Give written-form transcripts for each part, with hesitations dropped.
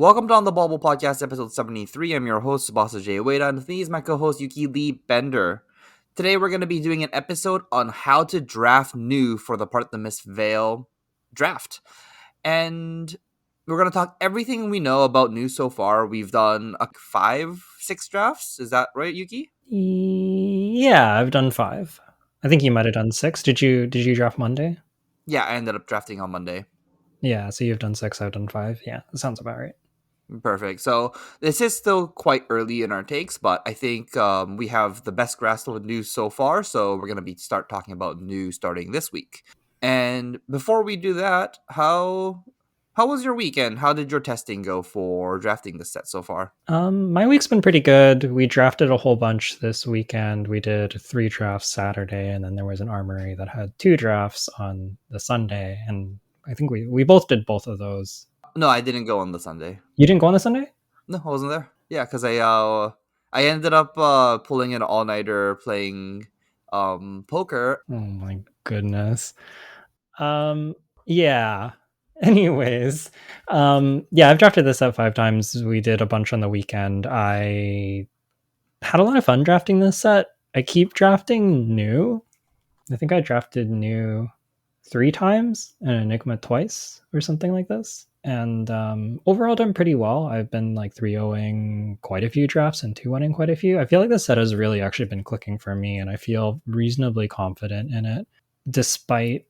Welcome to On the Bubble Podcast, episode 73. I'm your host, Subasa J. Ueda, and with me is my co-host, Yuki Lee Bender. Today, we're going to be doing an episode on how to draft Nuu for the Part the Mist Veil draft. And we're going to talk everything we know about Nuu so far. We've done 5-6 drafts. Is that right, Yuki? Yeah, I've done 5. I think you might have done 6. Did you draft Monday? Yeah, I ended up drafting on Monday. Yeah, so you've done 6, I've done 5. Yeah, that sounds about right. Perfect. So this is still quite early in our takes, but I think we have the best grasp of Nuu so far. So we're gonna start talking about Nuu starting this week. And before we do that, how was your weekend? How did your testing go for drafting this set so far? My week's been pretty good. We drafted a whole bunch this weekend. We did 3 drafts Saturday, and then there was an armory that had 2 drafts on the Sunday, and I think we both did both of those. No, I didn't go on the Sunday. You didn't go on the Sunday? No, I wasn't there. Yeah, because I ended up pulling an all nighter playing poker. Oh my goodness. Yeah. Anyways, yeah, I've drafted this set 5 times. We did a bunch on the weekend. I had a lot of fun drafting this set. I keep drafting Nuu. I think I drafted Nuu 3 times and Enigma twice or something like this. And overall done pretty well. I've been like 3-0ing quite a few drafts and 2-1ing quite a few. I feel like this set has really actually been clicking for me, and I feel reasonably confident in it, despite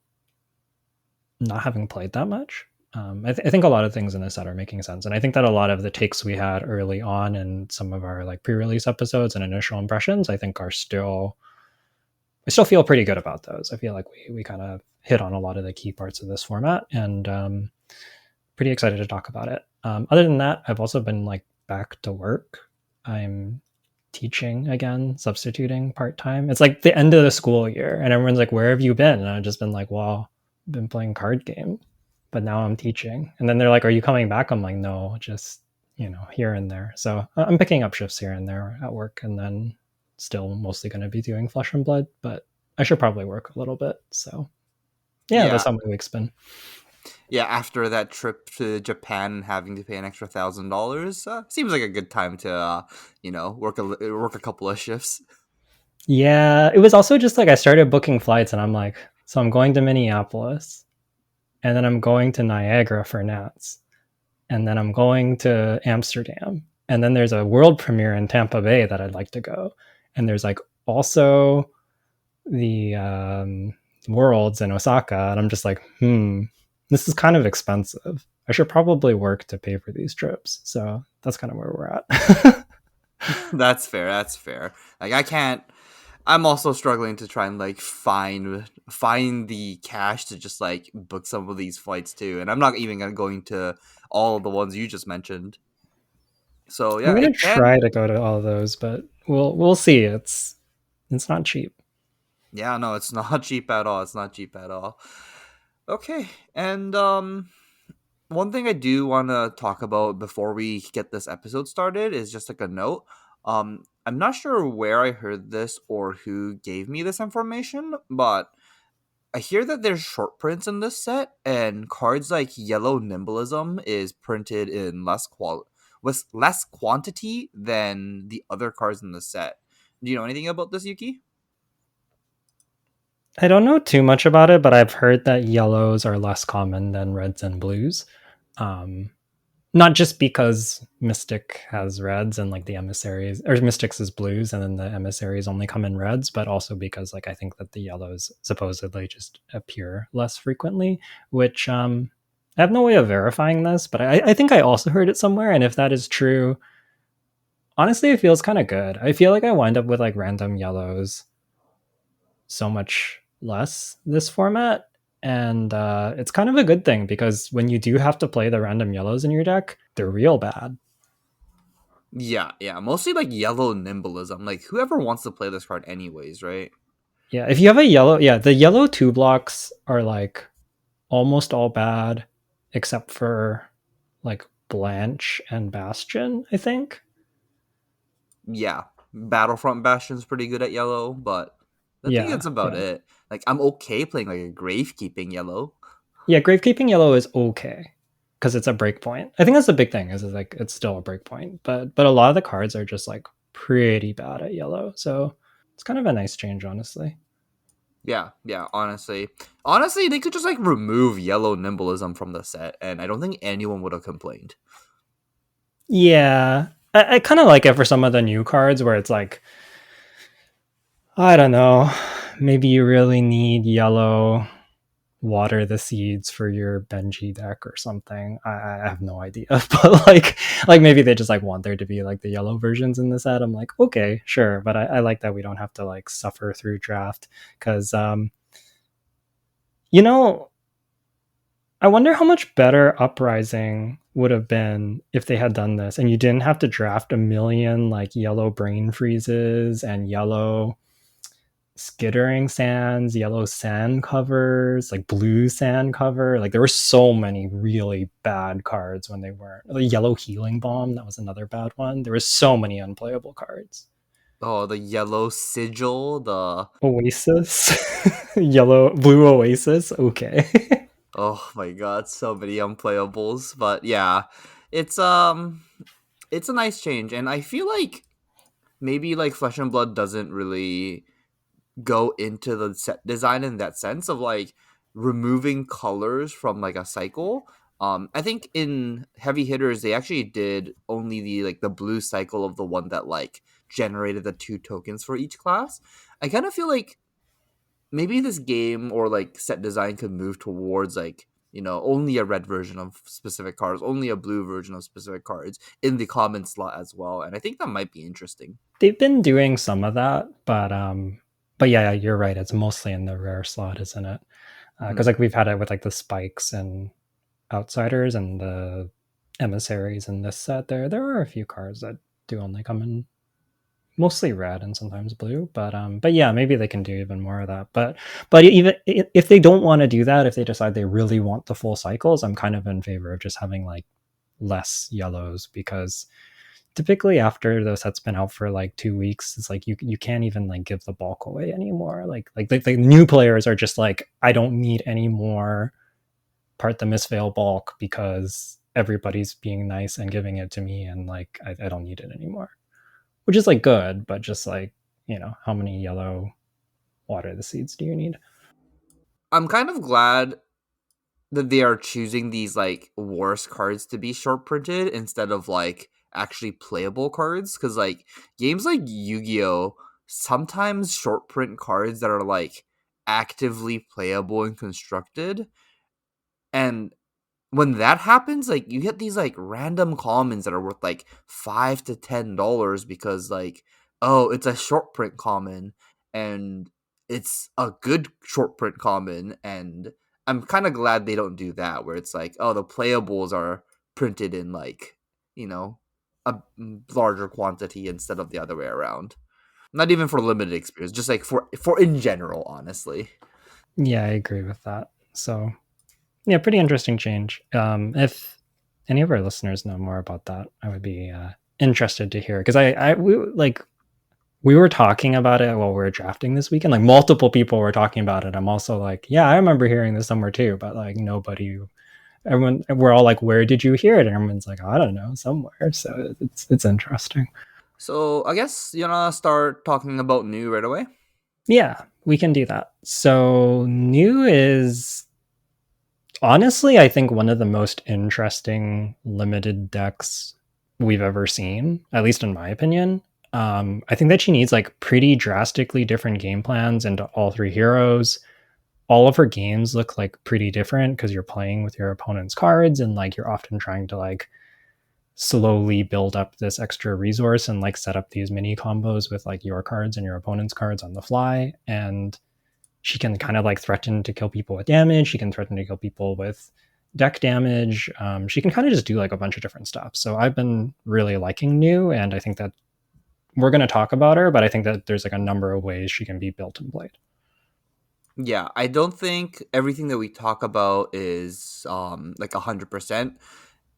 not having played that much. I think a lot of things in this set are making sense, and I think that a lot of the takes we had early on in some of our like pre-release episodes and initial impressions, I think I still feel pretty good about those. I feel like we kind of hit on a lot of the key parts of this format, and pretty excited to talk about it. Other than that, I've also been like back to work. I'm teaching again, substituting part-time. It's like the end of the school year, and everyone's like, where have you been? And I've just been like, well, I've been playing card game, but now I'm teaching. And then they're like, are you coming back? I'm like, no, just, here and there. So I'm picking up shifts here and there at work, and then still mostly going to be doing Flesh and Blood, but I should probably work a little bit. So yeah. That's how my week's been. Yeah, after that trip to Japan, having to pay an extra $1,000, seems like a good time to, work a couple of shifts. Yeah, it was also just like I started booking flights, and I'm like, so I'm going to Minneapolis, and then I'm going to Niagara for Nats, and then I'm going to Amsterdam, and then there's a world premiere in Tampa Bay that I'd like to go, and there's like also the Worlds in Osaka, and I'm just like, this is kind of expensive. I should probably work to pay for these trips. So that's kind of where we're at. That's fair. Like I'm also struggling to try and like find the cash to just like book some of these flights too. And I'm not even going to all of the ones you just mentioned. So yeah, I'm gonna try to go to all of those, but we'll see. It's not cheap. Yeah, no, it's not cheap at all. Okay, and one thing I do want to talk about before we get this episode started is just like a note. I'm not sure where I heard this or who gave me this information, but I hear that there's short prints in this set, and cards like Yellow Nimblism is printed in with less quantity than the other cards in the set. Do you know anything about this, Yuki? I don't know too much about it, but I've heard that yellows are less common than reds and blues. Not just because Mystic has reds and like the emissaries, or Mystics is blues and then the emissaries only come in reds, but also because like I think that the yellows supposedly just appear less frequently, which I have no way of verifying this, but I think I also heard it somewhere. And if that is true, honestly, it feels kind of good. I feel like I wind up with like random yellows so much less this format, and it's kind of a good thing, because when you do have to play the random yellows in your deck, they're real bad. Yeah, mostly like Yellow Nimblism. Like whoever wants to play this card anyways, right? Yeah, if you have a yellow, the yellow 2 blocks are like almost all bad except for like Blanche and Bastion, I think. Yeah, Battlefront Bastion's pretty good at yellow, but I think that's about it. Like I'm okay playing like a Gravekeeping yellow. Yeah, Gravekeeping yellow is okay. because it's a breakpoint. I think that's the big thing is like it's still a breakpoint, but a lot of the cards are just like pretty bad at yellow, so it's kind of a nice change, honestly. Yeah, yeah, honestly, they could just like remove yellow nimblism from the set, and I don't think anyone would have complained. Yeah, I kind of like it for some of the new cards where it's like I don't know, maybe you really need yellow water the seeds for your Benji deck or something. I have no idea, but like maybe they just like want there to be like the yellow versions in the set. I'm like, okay, sure, but I like that we don't have to like suffer through draft because you know, I wonder how much better Uprising would have been if they had done this and you didn't have to draft a million like yellow brain freezes and yellow skittering sands, yellow sand covers, like blue sand cover. Like there were so many really bad cards when they weren't. The yellow healing bomb, that was another bad one. There was so many unplayable cards. Oh, the yellow sigil, the Oasis, yellow, blue Oasis. Okay. oh my god, so many unplayables. But yeah, it's it's a nice change, and I feel like maybe like Flesh and Blood doesn't really go into the set design in that sense of like removing colors from like a cycle. I think in heavy hitters they actually did only the like the blue cycle of the one that like generated the two tokens for each class. I kind of feel like maybe this game or like set design could move towards like only a red version of specific cards, only a blue version of specific cards in the common slot as well, and I think that might be interesting. They've been doing some of that, but yeah, you're right. It's mostly in the rare slot, isn't it? Because Hmm. like we've had it with like the spikes and outsiders and the emissaries in this set. There are a few cards that do only come in mostly red and sometimes blue, but yeah, maybe they can do even more of that. But even if they don't want to do that, if they decide they really want the full cycles, I'm kind of in favor of just having like less yellows because typically after the set's been out for like 2 weeks, it's like you can't even like give the bulk away anymore. The new players are just like, I don't need any more part the misveil bulk because everybody's being nice and giving it to me, and like I don't need it anymore, which is like good, but just like, how many yellow water the seeds do you need? I'm kind of glad that they are choosing these like worse cards to be short printed instead of like actually playable cards, because like games like Yu-Gi-Oh sometimes short print cards that are like actively playable and constructed, and when that happens, like you get these like random commons that are worth like $5 to $10 because like, oh, it's a short print common and it's a good short print common, and I'm kind of glad they don't do that where it's like, oh, the playables are printed in like, you know, a larger quantity instead of the other way around. Not even for limited experience, just like for in general, honestly. Yeah, I agree with that. So yeah, pretty interesting change. If any of our listeners know more about that, I would be interested to hear because we were talking about it while we were drafting this weekend. Like multiple people were talking about it. I'm also like, yeah, I remember hearing this somewhere too, but like nobody, everyone, we're all like, where did you hear it? And everyone's like, I don't know, somewhere. So it's interesting. So I guess you wanna start talking about new right away. Yeah, we can do that. So new is honestly, I think one of the most interesting limited decks we've ever seen, at least in my opinion. I think that she needs like pretty drastically different game plans into all three heroes. All of her games look like pretty different because you're playing with your opponent's cards and like you're often trying to like slowly build up this extra resource and like set up these mini combos with like your cards and your opponent's cards on the fly. And she can kind of like threaten to kill people with damage. She can threaten to kill people with deck damage. She can kind of just do like a bunch of different stuff. So I've been really liking New, and I think that we're going to talk about her, but I think that there's like a number of ways she can be built and played. Yeah, I don't think everything that we talk about is like 100%.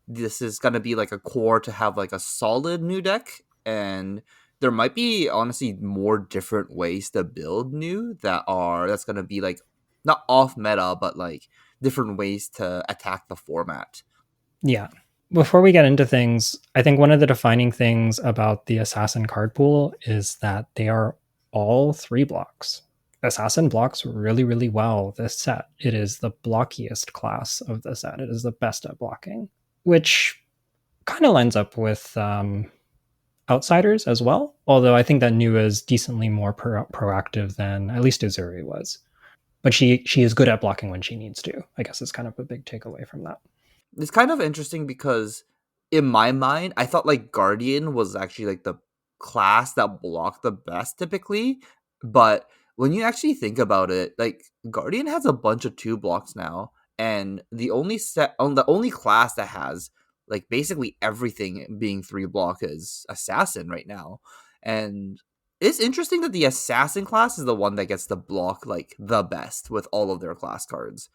This is gonna be like a core to have like a solid new deck, and there might be honestly more different ways to build new that's gonna be like not off meta, but like different ways to attack the format. Yeah. Before we get into things, I think one of the defining things about the assassin card pool is that they are all 3 blocks. Assassin blocks really, really well this set. It is the blockiest class of the set. It is the best at blocking, which kind of lines up with outsiders as well. Although I think that Nuu is decently more proactive than at least Uzuri was. But she is good at blocking when she needs to. I guess is kind of a big takeaway from that. It's kind of interesting because in my mind, I thought like Guardian was actually like the class that blocked the best typically, but when you actually think about it, like Guardian has a bunch of 2 blocks now, and the only class that has like basically everything being 3 block is Assassin right now. And it's interesting that the Assassin class is the one that gets the block like the best with all of their class cards.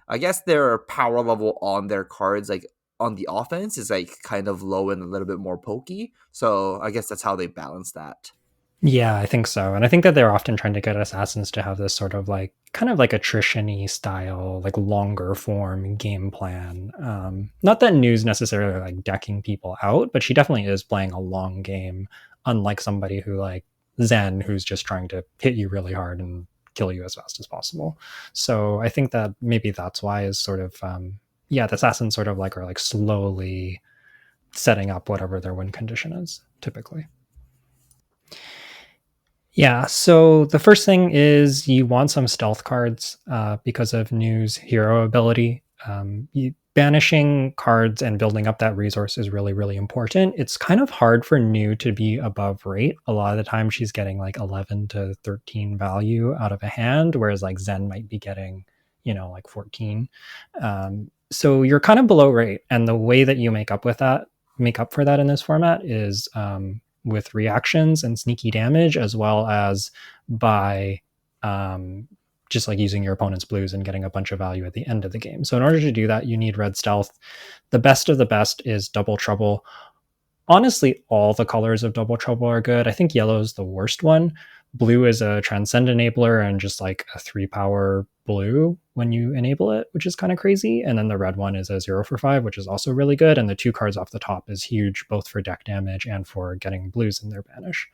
I guess their power level on their cards, like on the offense, is like kind of low and a little bit more pokey. So I guess that's how they balance that. Yeah, I think so. And I think that they're often trying to get assassins to have this sort of like kind of like attrition-y style, like longer form game plan. Not that Nu's necessarily like decking people out, but she definitely is playing a long game, unlike somebody who like Zen, who's just trying to hit you really hard and kill you as fast as possible. So I think that maybe that's why is sort of yeah, the assassins sort of like are like slowly setting up whatever their win condition is typically. Yeah, so the first thing is you want some stealth cards because of Nu's hero ability. Banishing cards and building up that resource is really, really important. It's kind of hard for Nu to be above rate. A lot of the time she's getting like 11 to 13 value out of a hand, whereas like Zen might be getting, like 14. So you're kind of below rate. And the way that you make up for that in this format is with reactions and sneaky damage, as well as by just like using your opponent's blues and getting a bunch of value at the end of the game. So in order to do that, you need red stealth. The best of the best is double trouble. Honestly, all the colors of double trouble are good. I think yellow is the worst one. Blue is a transcend enabler and just like a 3 power blue when you enable it, which is kind of crazy. And then the red one is a 0 for 5, which is also really good. And the 2 cards off the top is huge, both for deck damage and for getting blues in their banish.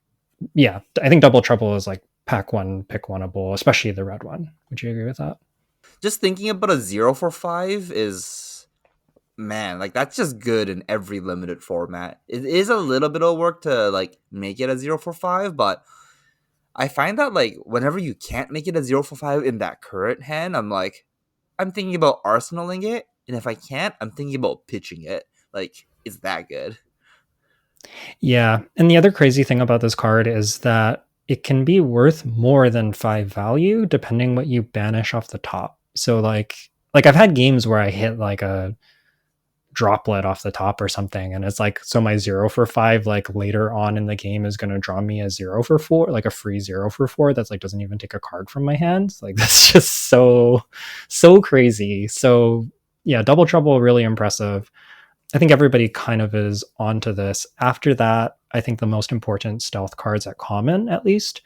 Yeah, I think double trouble is like pack one, pick oneable, especially the red one. Would you agree with that? Just thinking about a 0 for 5 is, man, like that's just good in every limited format. It is a little bit of work to like make it a 0 for 5, but I find that like whenever you can't make it a 0 for 5 in that current hand, I'm thinking about arsenaling it, and if I can't, I'm thinking about pitching it. Like it's that good. Yeah. And the other crazy thing about this card is that it can be worth more than 5 value depending what you banish off the top. So like I've had games where I hit like a droplet off the top or something, and it's like, so my 0 for 5 like later on in the game is going to draw me a 0 for 4, like a free 0 for 4 that's like doesn't even take a card from my hand. Like that's just so crazy. So yeah, double trouble really impressive. I think everybody kind of is onto this. After that, I think the most important stealth cards at common, at least,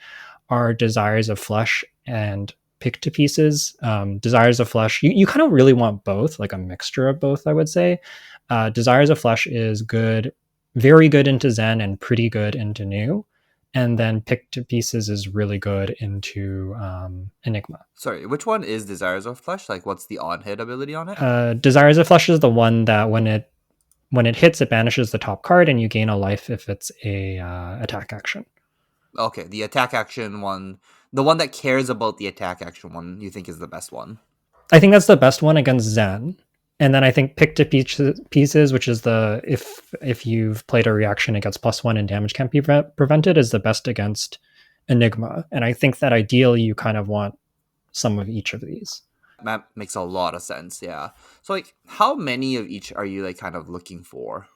are Desires of Flesh and Pick to Pieces. Desires of Flesh, you kind of really want both, like a mixture of both, I would say. Desires of Flesh is good, very good into Zen and pretty good into New. And then Pick to Pieces is really good into Enigma. Sorry, which one is Desires of Flesh? Like, what's the on hit ability on it? Desires of Flesh is the one that when it hits, it banishes the top card, and you gain a life if it's a attack action. Okay, the attack action one, the one that cares about the attack action one, you think is the best one? I think that's the best one against Zen. And then I think Pick to Pieces, which is the if you've played a reaction, it gets +1 and damage can't be prevented, is the best against Enigma. And I think that ideally you kind of want some of each of these. That makes a lot of sense. Yeah. So, like, how many of each are you like kind of looking for?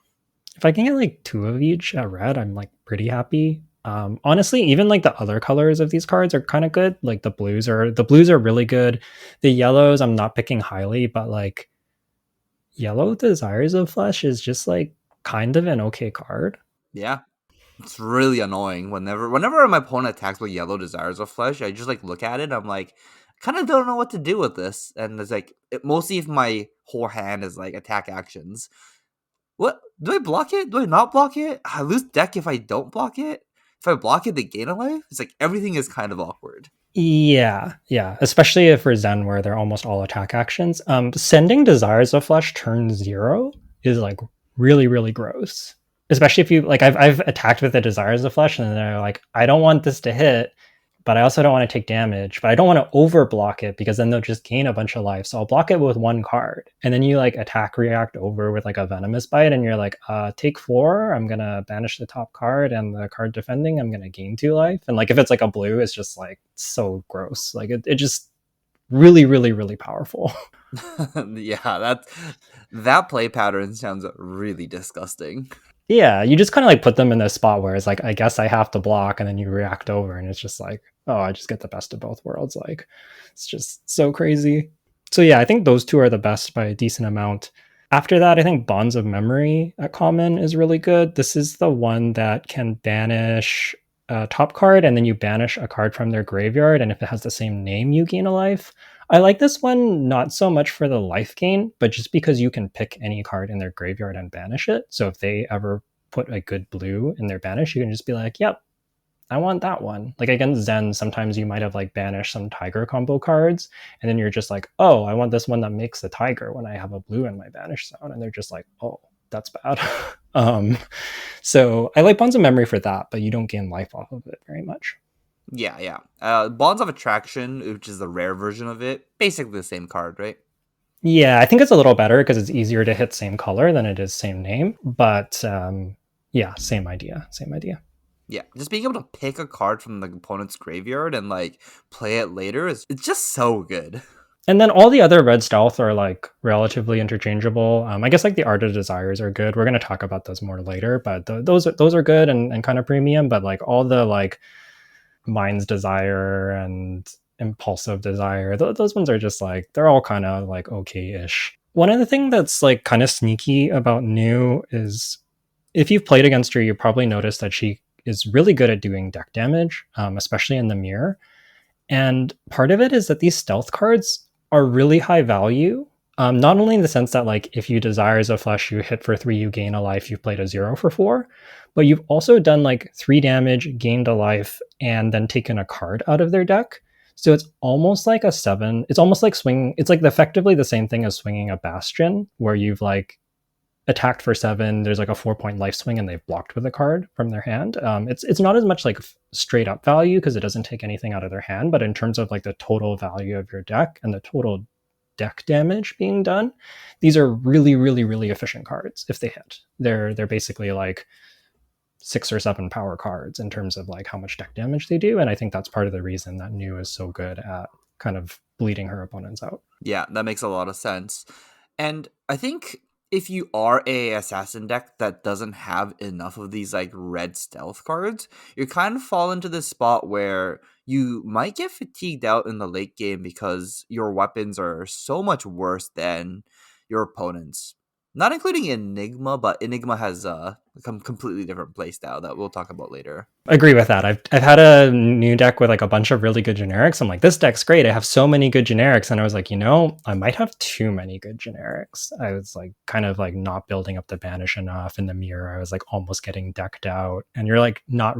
If I can get like 2 of each at red, I'm like pretty happy. Honestly, even like the other colors of these cards are kind of good. Like the blues are really good. The yellows I'm not picking highly, but like yellow Desires of Flesh is just like kind of an okay card. Yeah, it's really annoying. Whenever my opponent attacks with yellow Desires of Flesh, I just like look at it. I'm like, kind of don't know what to do with this, and it's like mostly if my whole hand is like attack actions. What? Do I block it? Do I not block it? I lose deck if I don't block it. If I block it, they gain a life. It's like everything is kind of awkward. Yeah. Especially if for Zen, where they're almost all attack actions. Sending Desires of Flesh turn 0 is like really, really gross. Especially if you like, I've attacked with the Desires of Flesh, and they're like, I don't want this to hit, but I also don't want to take damage, but I don't want to overblock it because then they'll just gain a bunch of life. So I'll block it with one card. And then you like attack react over with like a venomous bite, and you're like, take 4, I'm gonna banish the top card, and the card defending, I'm gonna gain 2 life. And like if it's like a blue, it's just like so gross. Like it just really, really, really powerful. Yeah, that play pattern sounds really disgusting. Yeah, you just kind of like put them in this spot where it's like, I guess I have to block, and then you react over, and it's just like, oh, I just get the best of both worlds. Like, it's just so crazy. So yeah, I think those two are the best by a decent amount. After that, I think Bonds of Memory at common is really good. This is the one that can banish a top card, and then you banish a card from their graveyard, and if it has the same name, you gain a life. I like this one not so much for the life gain, but just because you can pick any card in their graveyard and banish it. So if they ever put a good blue in their banish, you can just be like, yep, I want that one. Like against Zen, sometimes you might have like banished some tiger combo cards, and then you're just like, oh, I want this one that makes the tiger when I have a blue in my banish zone. And they're just like, oh, that's bad. um, so I like Bonds of Memory for that, but you don't gain life off of it very much. Yeah. Bonds of Attraction, which is the rare version of it, basically the same card, right? Yeah, I think it's a little better because it's easier to hit same color than it is same name. But yeah, same idea. Same idea. Yeah, just being able to pick a card from the opponent's graveyard and like play it later is it's just so good. And then all the other red stealth are like relatively interchangeable. I guess like the Art of Desires are good. We're going to talk about those more later, but those are good and kind of premium. But like all the like Mind's Desire and Impulsive Desire, those ones are just like they're all kind of like okay-ish. One of the things that's like kind of sneaky about Nuu is if you've played against her, you probably noticed that she is really good at doing deck damage, especially in the mirror. And part of it is that these stealth cards are really high value. Not only in the sense that like if you Desires of Flesh, you hit for 3, you gain a life, you've played a 0 for 4, but you've also done like 3 damage, gained a life, and then taken a card out of their deck. So it's almost like a 7. It's almost like swing. It's like effectively the same thing as swinging a Bastion, where you've like attacked for 7, there's like a 4-point life swing, and they've blocked with a card from their hand. It's not as much like straight up value because it doesn't take anything out of their hand, but in terms of like the total value of your deck and the total deck damage being done, these are really, really, really efficient cards if they hit. They're basically like 6 or 7 power cards in terms of like how much deck damage they do, and I think that's part of the reason that Nuu is so good at kind of bleeding her opponents out. Yeah, that makes a lot of sense. And I think if you are a assassin deck that doesn't have enough of these like red stealth cards, you kind of fall into this spot where you might get fatigued out in the late game because your weapons are so much worse than your opponents. Not including Enigma, but Enigma has a completely different playstyle that we'll talk about later. Agree with that. I've had a new deck with like a bunch of really good generics. I'm like, this deck's great. I have so many good generics, and I was like, I might have too many good generics. I was like, kind of like not building up the banish enough in the mirror. I was like almost getting decked out, and you're like not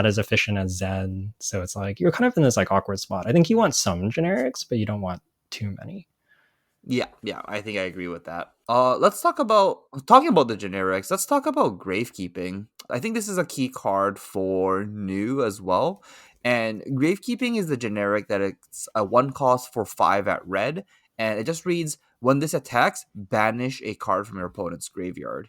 as efficient as Zen. So it's like you're kind of in this like awkward spot. I think you want some generics, but you don't want too many. Yeah, I think I agree with that. Let's talk about talking about the generics. Let's talk about Gravekeeping. I think this is a key card for Nuu as well. And Gravekeeping is the generic that it's a 1 cost for 5 at red, and it just reads when this attacks, banish a card from your opponent's graveyard.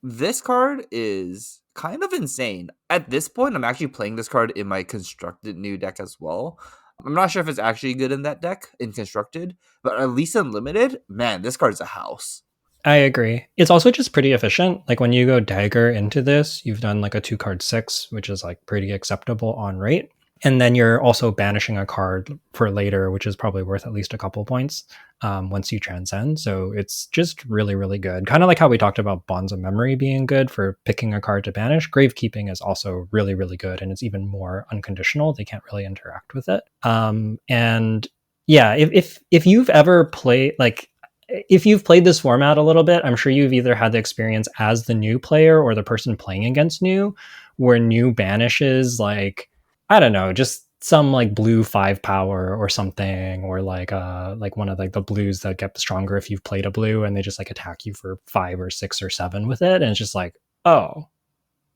This card is kind of insane. At this point, I'm actually playing this card in my constructed Nuu deck as well. I'm not sure if it's actually good in that deck, in constructed, but at least in limited, man, this card's a house. I agree. It's also just pretty efficient. Like when you go dagger into this, you've done like a 2-card 6, which is like pretty acceptable on rate. And then you're also banishing a card for later, which is probably worth at least a couple points once you transcend. So it's just really, really good. Kind of like how we talked about Bonds of Memory being good for picking a card to banish. Gravekeeping is also really, really good, and it's even more unconditional. They can't really interact with it. And yeah, if you've ever played like if you've played this format a little bit, I'm sure you've either had the experience as the new player or the person playing against new, where new banishes like, I don't know, just some like blue 5 power or something, or like one of like the blues that get stronger if you've played a blue and they just like attack you for 5 or 6 or 7 with it, and it's just like, oh,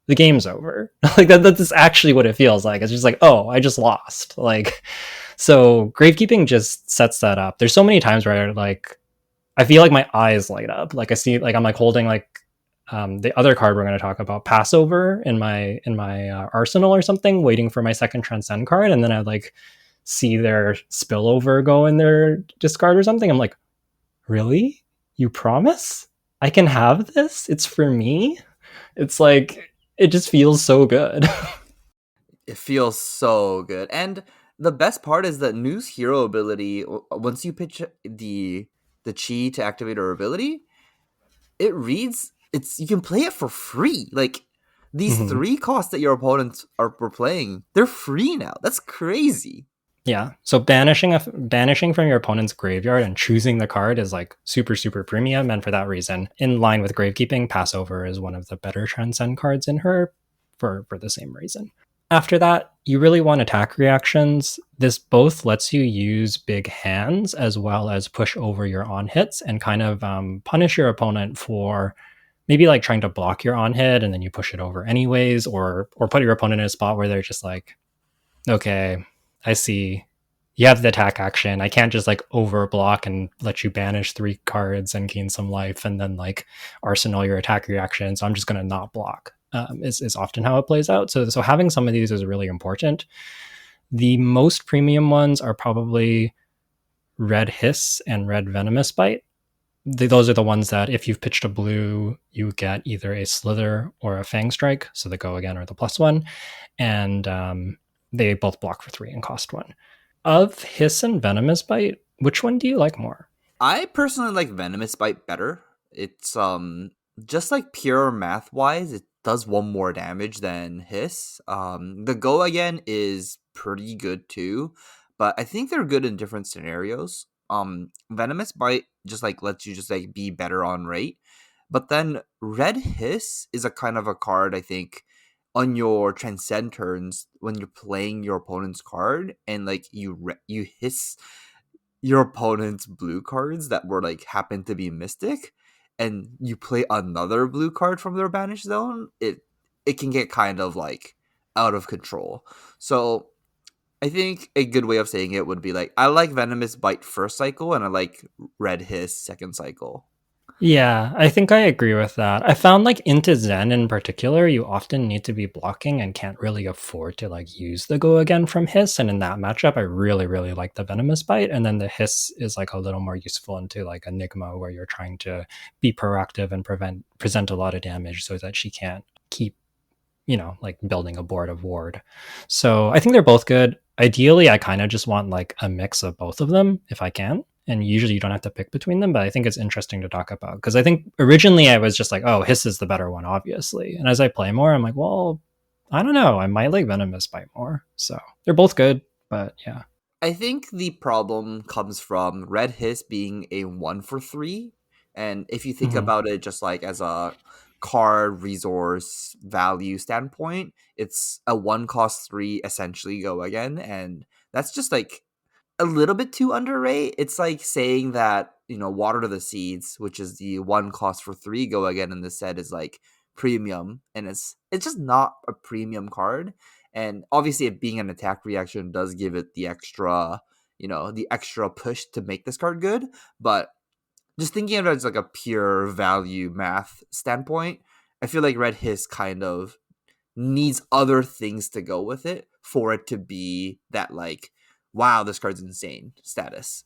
the game's over. Like that's actually what it feels like. It's just like, oh, I just lost. Like, so gravekeeping just sets that up. There's so many times where I feel like my eyes light up. Like I see, like I'm like holding like the other card we're going to talk about, Passover, in my arsenal or something, waiting for my second transcend card, and then I like see their spillover go in their discard or something. I'm like, really? You promise? I can have this? It's for me? It's like it just feels so good. It feels so good. And the best part is that Nu's hero ability, once you pitch the chi to activate her ability, it reads it's you can play it for free. Like these Mhm. 3 costs that your opponents were playing, they're free now. That's crazy. Yeah. So banishing from your opponent's graveyard and choosing the card is like super super premium, and for that reason, in line with gravekeeping, Passover is one of the better transcend cards in her for the same reason. After that, you really want attack reactions. This both lets you use big hands as well as push over your on hits and kind of punish your opponent for maybe like trying to block your on hit and then you push it over anyways, or put your opponent in a spot where they're just like, okay, I see. You have the attack action. I can't just like overblock and let you banish 3 cards and gain some life and then like arsenal your attack reaction. So I'm just going to not block. Is often how it plays out. So having some of these is really important. The most premium ones are probably Red Hiss and Red Venomous Bite. Those are the ones that if you've pitched a blue, you get either a Slither or a Fang Strike. So the go again or the +1. And they both block for 3 and cost 1. Of Hiss and Venomous Bite, which one do you like more? I personally like Venomous Bite better. It's just like pure math wise, it does 1 more damage than Hiss. The go again is pretty good too, but I think they're good in different scenarios. Venomous Bite just like lets you just like be better on rate. But then Red Hiss is a kind of a card I think on your transcend turns when you're playing your opponent's card and like you hiss your opponent's blue cards that were like happen to be mystic, and you play another blue card from their banish zone, it can get kind of like out of control. So I think a good way of saying it would be like I like Venomous Bite first cycle and I like Red Hiss second cycle. Yeah, I think I agree with that. I found like into Zen in particular, you often need to be blocking and can't really afford to like use the go again from Hiss. And in that matchup, I really, really like the Venomous Bite. And then the Hiss is like a little more useful into like Enigma, where you're trying to be proactive and present a lot of damage so that she can't keep, like building a board of ward. So I think they're both good. Ideally, I kind of just want like a mix of both of them if I can. And usually you don't have to pick between them, but I think it's interesting to talk about because I think originally I was just like, oh, Hiss is the better one, obviously. And as I play more, I'm like, well, I don't know. I might like Venomous Bite more. So they're both good, but yeah. I think the problem comes from Red Hiss being a 1 for 3. And if you think Mhm. about it just like as a card resource value standpoint, it's a 1 cost 3 essentially go again. And that's just like a little bit too underrated. It's like saying that, Water to the Seeds, which is the 1 cost for 3 go again in the set, is like premium. And it's just not a premium card. And obviously it being an attack reaction does give it the extra push to make this card good. But just thinking of it as like a pure value math standpoint, I feel like Red Hiss kind of needs other things to go with it for it to be that like, wow, this card's insane status.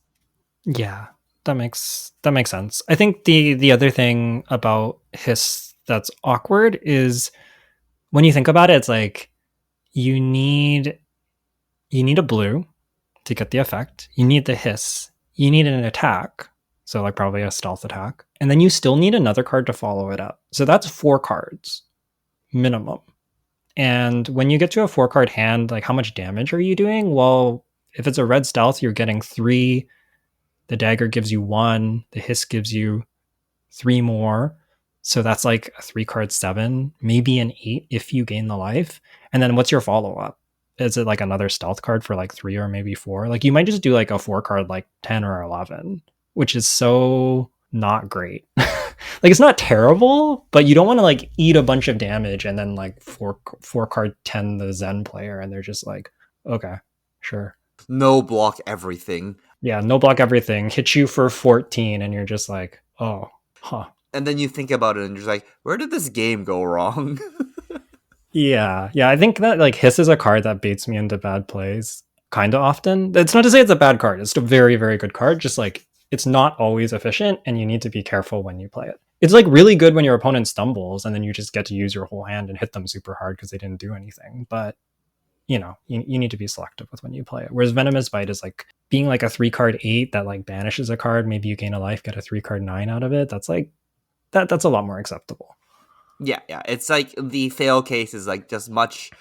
Yeah, that makes sense. I think the other thing about Hiss that's awkward is when you think about it, it's like you need you need a blue to get the effect. You need the hiss. You need an attack. So like probably a stealth attack. And then you still need another card to follow it up. So that's 4 cards minimum. And when you get to a 4 card hand, like how much damage are you doing? Well, if it's a red stealth, you're getting 3 The dagger gives you one. The hiss gives you three more. So that's like a 3 card 7, maybe an 8 if you gain the life. And then what's your follow up? Is it like another stealth card for like 3 or maybe 4? Like you might just do like a 4 card like 10 or 11, which is so not great. Like it's not terrible, but you don't want to like eat a bunch of damage and then like four card 10 the Zen player and they're just like, okay, sure. No block everything. Yeah, no block everything, hit you for 14 and you're just like, oh, huh. And then you think about it and you're just like, where did this game go wrong? Yeah. I think that like Hiss is a card that baits me into bad plays kind of often. It's not to say it's a bad card. It's a very, very good card. Just like it's not always efficient, and you need to be careful when you play it. It's like really good when your opponent stumbles, and then you just get to use your whole hand and hit them super hard because they didn't do anything. But you need to be selective with when you play it. Whereas Venomous Bite is like being like a 3 card 8 that like banishes a card. Maybe you gain a life, get a 3 card 9 out of it. That's like that's a lot more acceptable. Yeah. It's like the fail case is like just much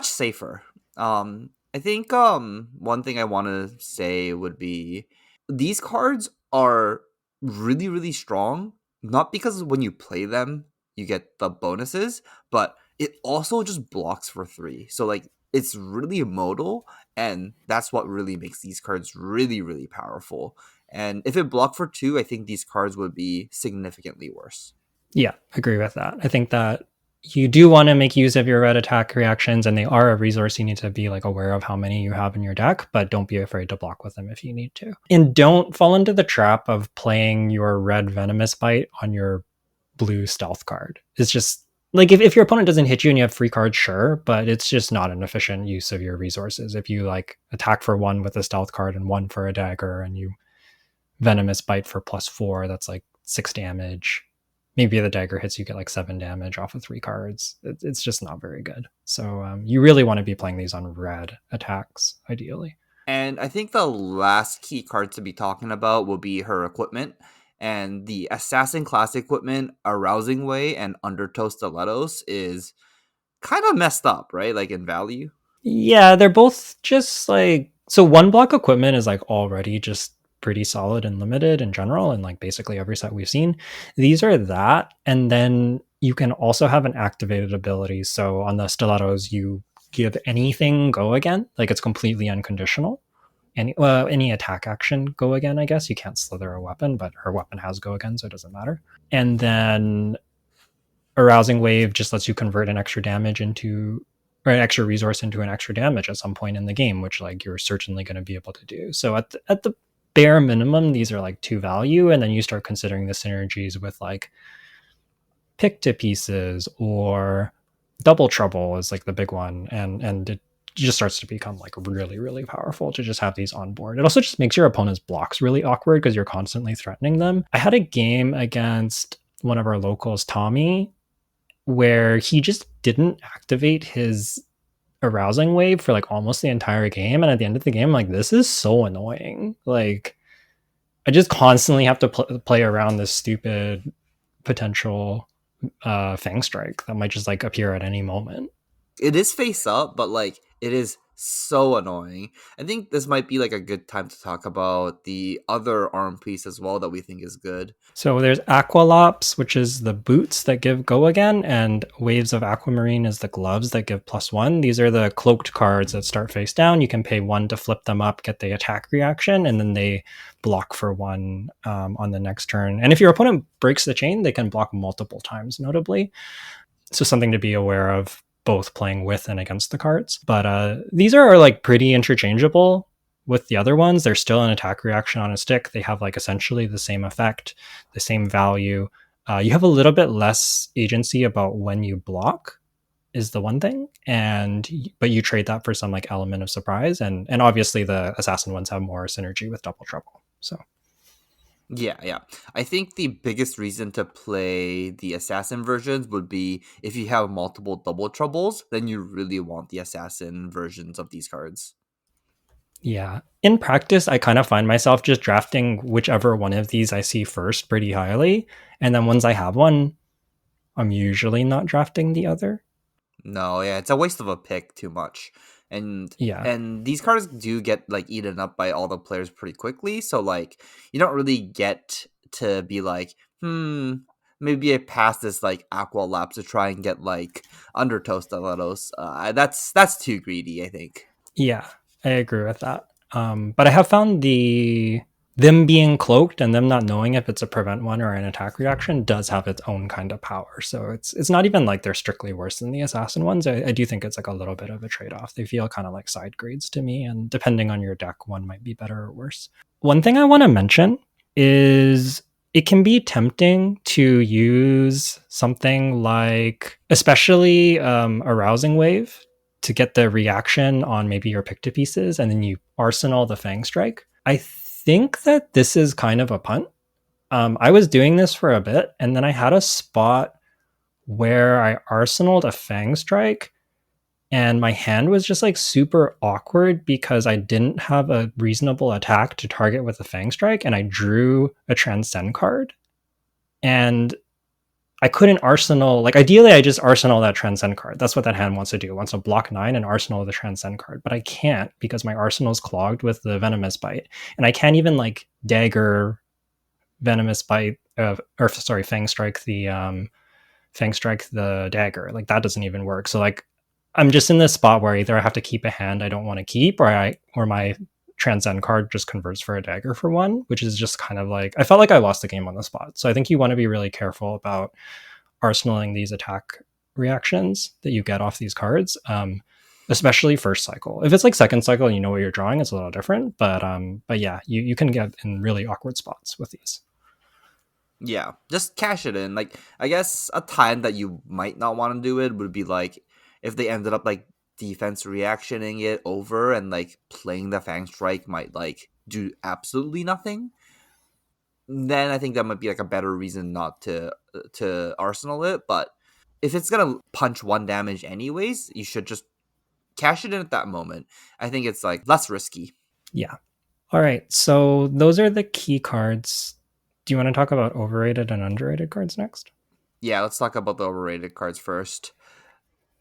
safer. I think one thing I want to say would be these cards are really really strong, not because when you play them you get the bonuses, but it also just blocks for 3. So like it's really modal, and that's what really makes these cards really really powerful. And if it blocked for 2, I think these cards would be significantly worse. Yeah, agree with that. I think that you do want to make use of your red attack reactions, and they are a resource. You need to be like aware of how many you have in your deck, but don't be afraid to block with them if you need to. And don't fall into the trap of playing your red venomous bite on your blue stealth card. It's just like if your opponent doesn't hit you and you have free cards, sure, but it's just not an efficient use of your resources. If you like attack for 1 with a stealth card and 1 for a dagger, and you venomous bite for +4, that's like 6 damage. Maybe the dagger hits, you get like 7 damage off of 3 cards. It's just not very good. So you really want to be playing these on red attacks, ideally. And I think the last key card to be talking about will be her equipment. And the Assassin class equipment, Arousing Way and Undertow Stilettos, is kind of messed up, right? Like in value. Yeah, they're both just like, so one block equipment is like already just pretty solid and limited in general, and like basically every set we've seen. These are that, and then you can also have an activated ability. So on the stilettos, you give anything go again, like it's completely unconditional. Any attack action go again. I guess you can't slither a weapon, but her weapon has go again, so it doesn't matter. And then Arousing Wave just lets you convert an extra damage into, or an extra resource into an extra damage at some point in the game, which like you're certainly going to be able to do. So at the bare minimum, these are like 2 value, and then you start considering the synergies with like pick to pieces or double trouble is like the big one, and it just starts to become like really really powerful to just have these on board. It also just makes your opponent's blocks really awkward because you're constantly threatening them. I had a game against one of our locals, Tommy, where he just didn't activate his arousing wave for like almost the entire game, and at the end of the game I'm like, this is so annoying. Like I just constantly have to play around this stupid potential Fang Strike that might just like appear at any moment. It is face up, but like it is so annoying. I think this might be like a good time to talk about the other arm piece as well that we think is good. So there's Aqualops, which is the boots that give go again, and Waves of Aquamarine is the gloves that give +1. These are the cloaked cards that start face down. You can pay 1 to flip them up, get the attack reaction, and then they block for 1 on the next turn. And if your opponent breaks the chain, they can block multiple times, notably. So something to be aware of, both playing with and against the cards. But these are like pretty interchangeable with the other ones. They're still an attack reaction on a stick. They have like essentially the same effect, the same value. You have a little bit less agency about when you block is the one thing, but you trade that for some like element of surprise, and obviously the assassin ones have more synergy with double trouble. So Yeah. I think the biggest reason to play the assassin versions would be if you have multiple double troubles, then you really want the assassin versions of these cards. yeah, in practice, I kind of find myself just drafting whichever one of these I see first pretty highly, and then once I have one, I'm usually not drafting the other. No, yeah, it's a waste of a pick too much. and Yeah. and these cards do get like eaten up by all the players pretty quickly. So like you don't really get to be like, maybe I pass this like Aqua Lapse to try and get like Undertow Stilettos. That's too greedy, I think. Yeah, I agree with that. But I have found them being cloaked and them not knowing if it's a prevent one or an attack reaction does have its own kind of power. So it's not even like they're strictly worse than the assassin ones. I do think it's like a little bit of a trade off. They feel kind of like side grades to me, and depending on your deck, one might be better or worse. One thing I want to mention is it can be tempting to use something like, especially Arousing Wave, to get the reaction on maybe your pick to pieces, and then you arsenal the Fang Strike. I think that this is kind of a punt. I was doing this for a bit, and then I had a spot where I arsenaled a Fang Strike, and my hand was just like super awkward because I didn't have a reasonable attack to target with a Fang Strike, and I drew a Transcend card. And I couldn't arsenal, like ideally I just arsenal that Transcend card. That's what that hand wants to do. It wants to block 9 and arsenal the Transcend card. But I can't because my arsenal's clogged with the Venomous Bite. And I can't even like dagger Venomous Bite, or sorry, Fang Strike the dagger. Like that doesn't even work. So like I'm just in this spot where either I have to keep a hand I don't want to keep, or my Transcend card just converts for a dagger for one, which is just kind of like, I felt like I lost the game on the spot. So I think you want to be really careful about arsenaling these attack reactions that you get off these cards, especially first cycle. If it's like second cycle and you know what you're drawing, it's a little different. But yeah, you can get in really awkward spots with these. Yeah, just cash it in. Like, I guess a time that you might not want to do it would be like if they ended up like defense reactioning it over and like playing the Fang Strike might like do absolutely nothing. Then I think that might be like a better reason not to arsenal it. But if it's gonna punch one damage anyways, you should just cash it in at that moment. I think it's like less risky. Yeah. All right. So those are the key cards. Do you want to talk about overrated and underrated cards next? Yeah, let's talk about the overrated cards first.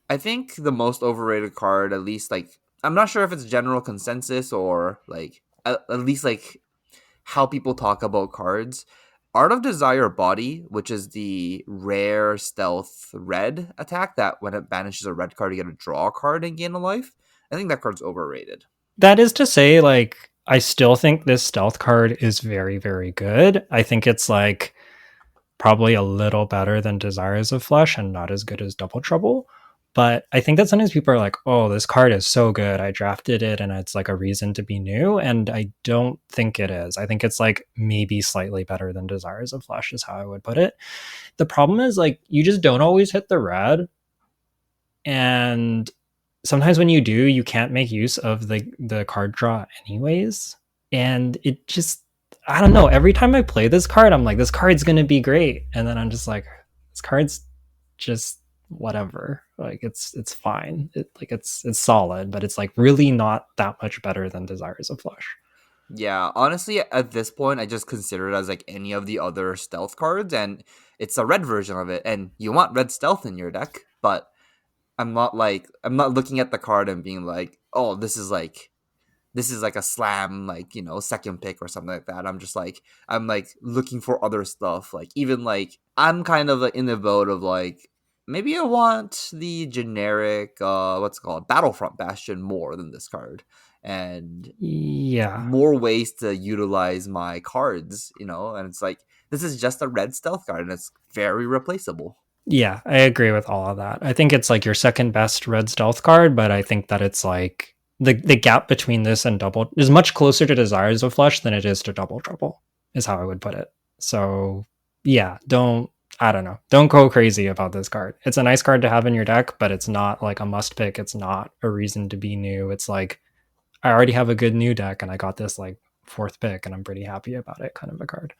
I think the most overrated card, at least like I'm not sure if it's general consensus or like at least like how people talk about cards. Art of Desire Body, which is the rare stealth red attack that when it banishes a red card, you get to draw a card and gain a life. I think that card's overrated. That is to say, like, I still think this stealth card is very, very good. I think it's like probably a little better than Desires of Flesh and not as good as Double Trouble. But I think that sometimes people are like, oh, this card is so good. I drafted it and it's like a reason to be new. And I don't think it is. I think it's like maybe slightly better than Desires of Flesh, is how I would put it. The problem is like you just don't always hit the red. And sometimes when you do, you can't make use of the card draw anyways. And it just, I don't know. Every time I play this card, I'm like, this card's gonna be great. And then I'm just like, this card's just whatever. Like it's fine. It's solid, but it's like really not that much better than Desires of Flesh. Yeah, honestly, at this point, I just consider it as like any of the other stealth cards, and it's a red version of it. And you want red stealth in your deck, but I'm not looking at the card and being like, oh, this is like a slam, like, second pick or something like that. I'm like looking for other stuff. Like, even like, I'm kind of in the boat of like, maybe I want the generic, what's it called, Battlefront Bastion more than this card. And Yeah. more ways to utilize my cards, and it's like, this is just a red stealth card and it's very replaceable. Yeah, I agree with all of that. I think it's like your second best red stealth card, but I think that it's like the gap between this and double is much closer to Desires of Flesh than it is to Double Trouble, is how I would put it. So yeah, I don't know. Don't go crazy about this card. It's a nice card to have in your deck, but it's not like a must pick. It's not a reason to be new. It's like I already have a good new deck and I got this like fourth pick and I'm pretty happy about it kind of a card.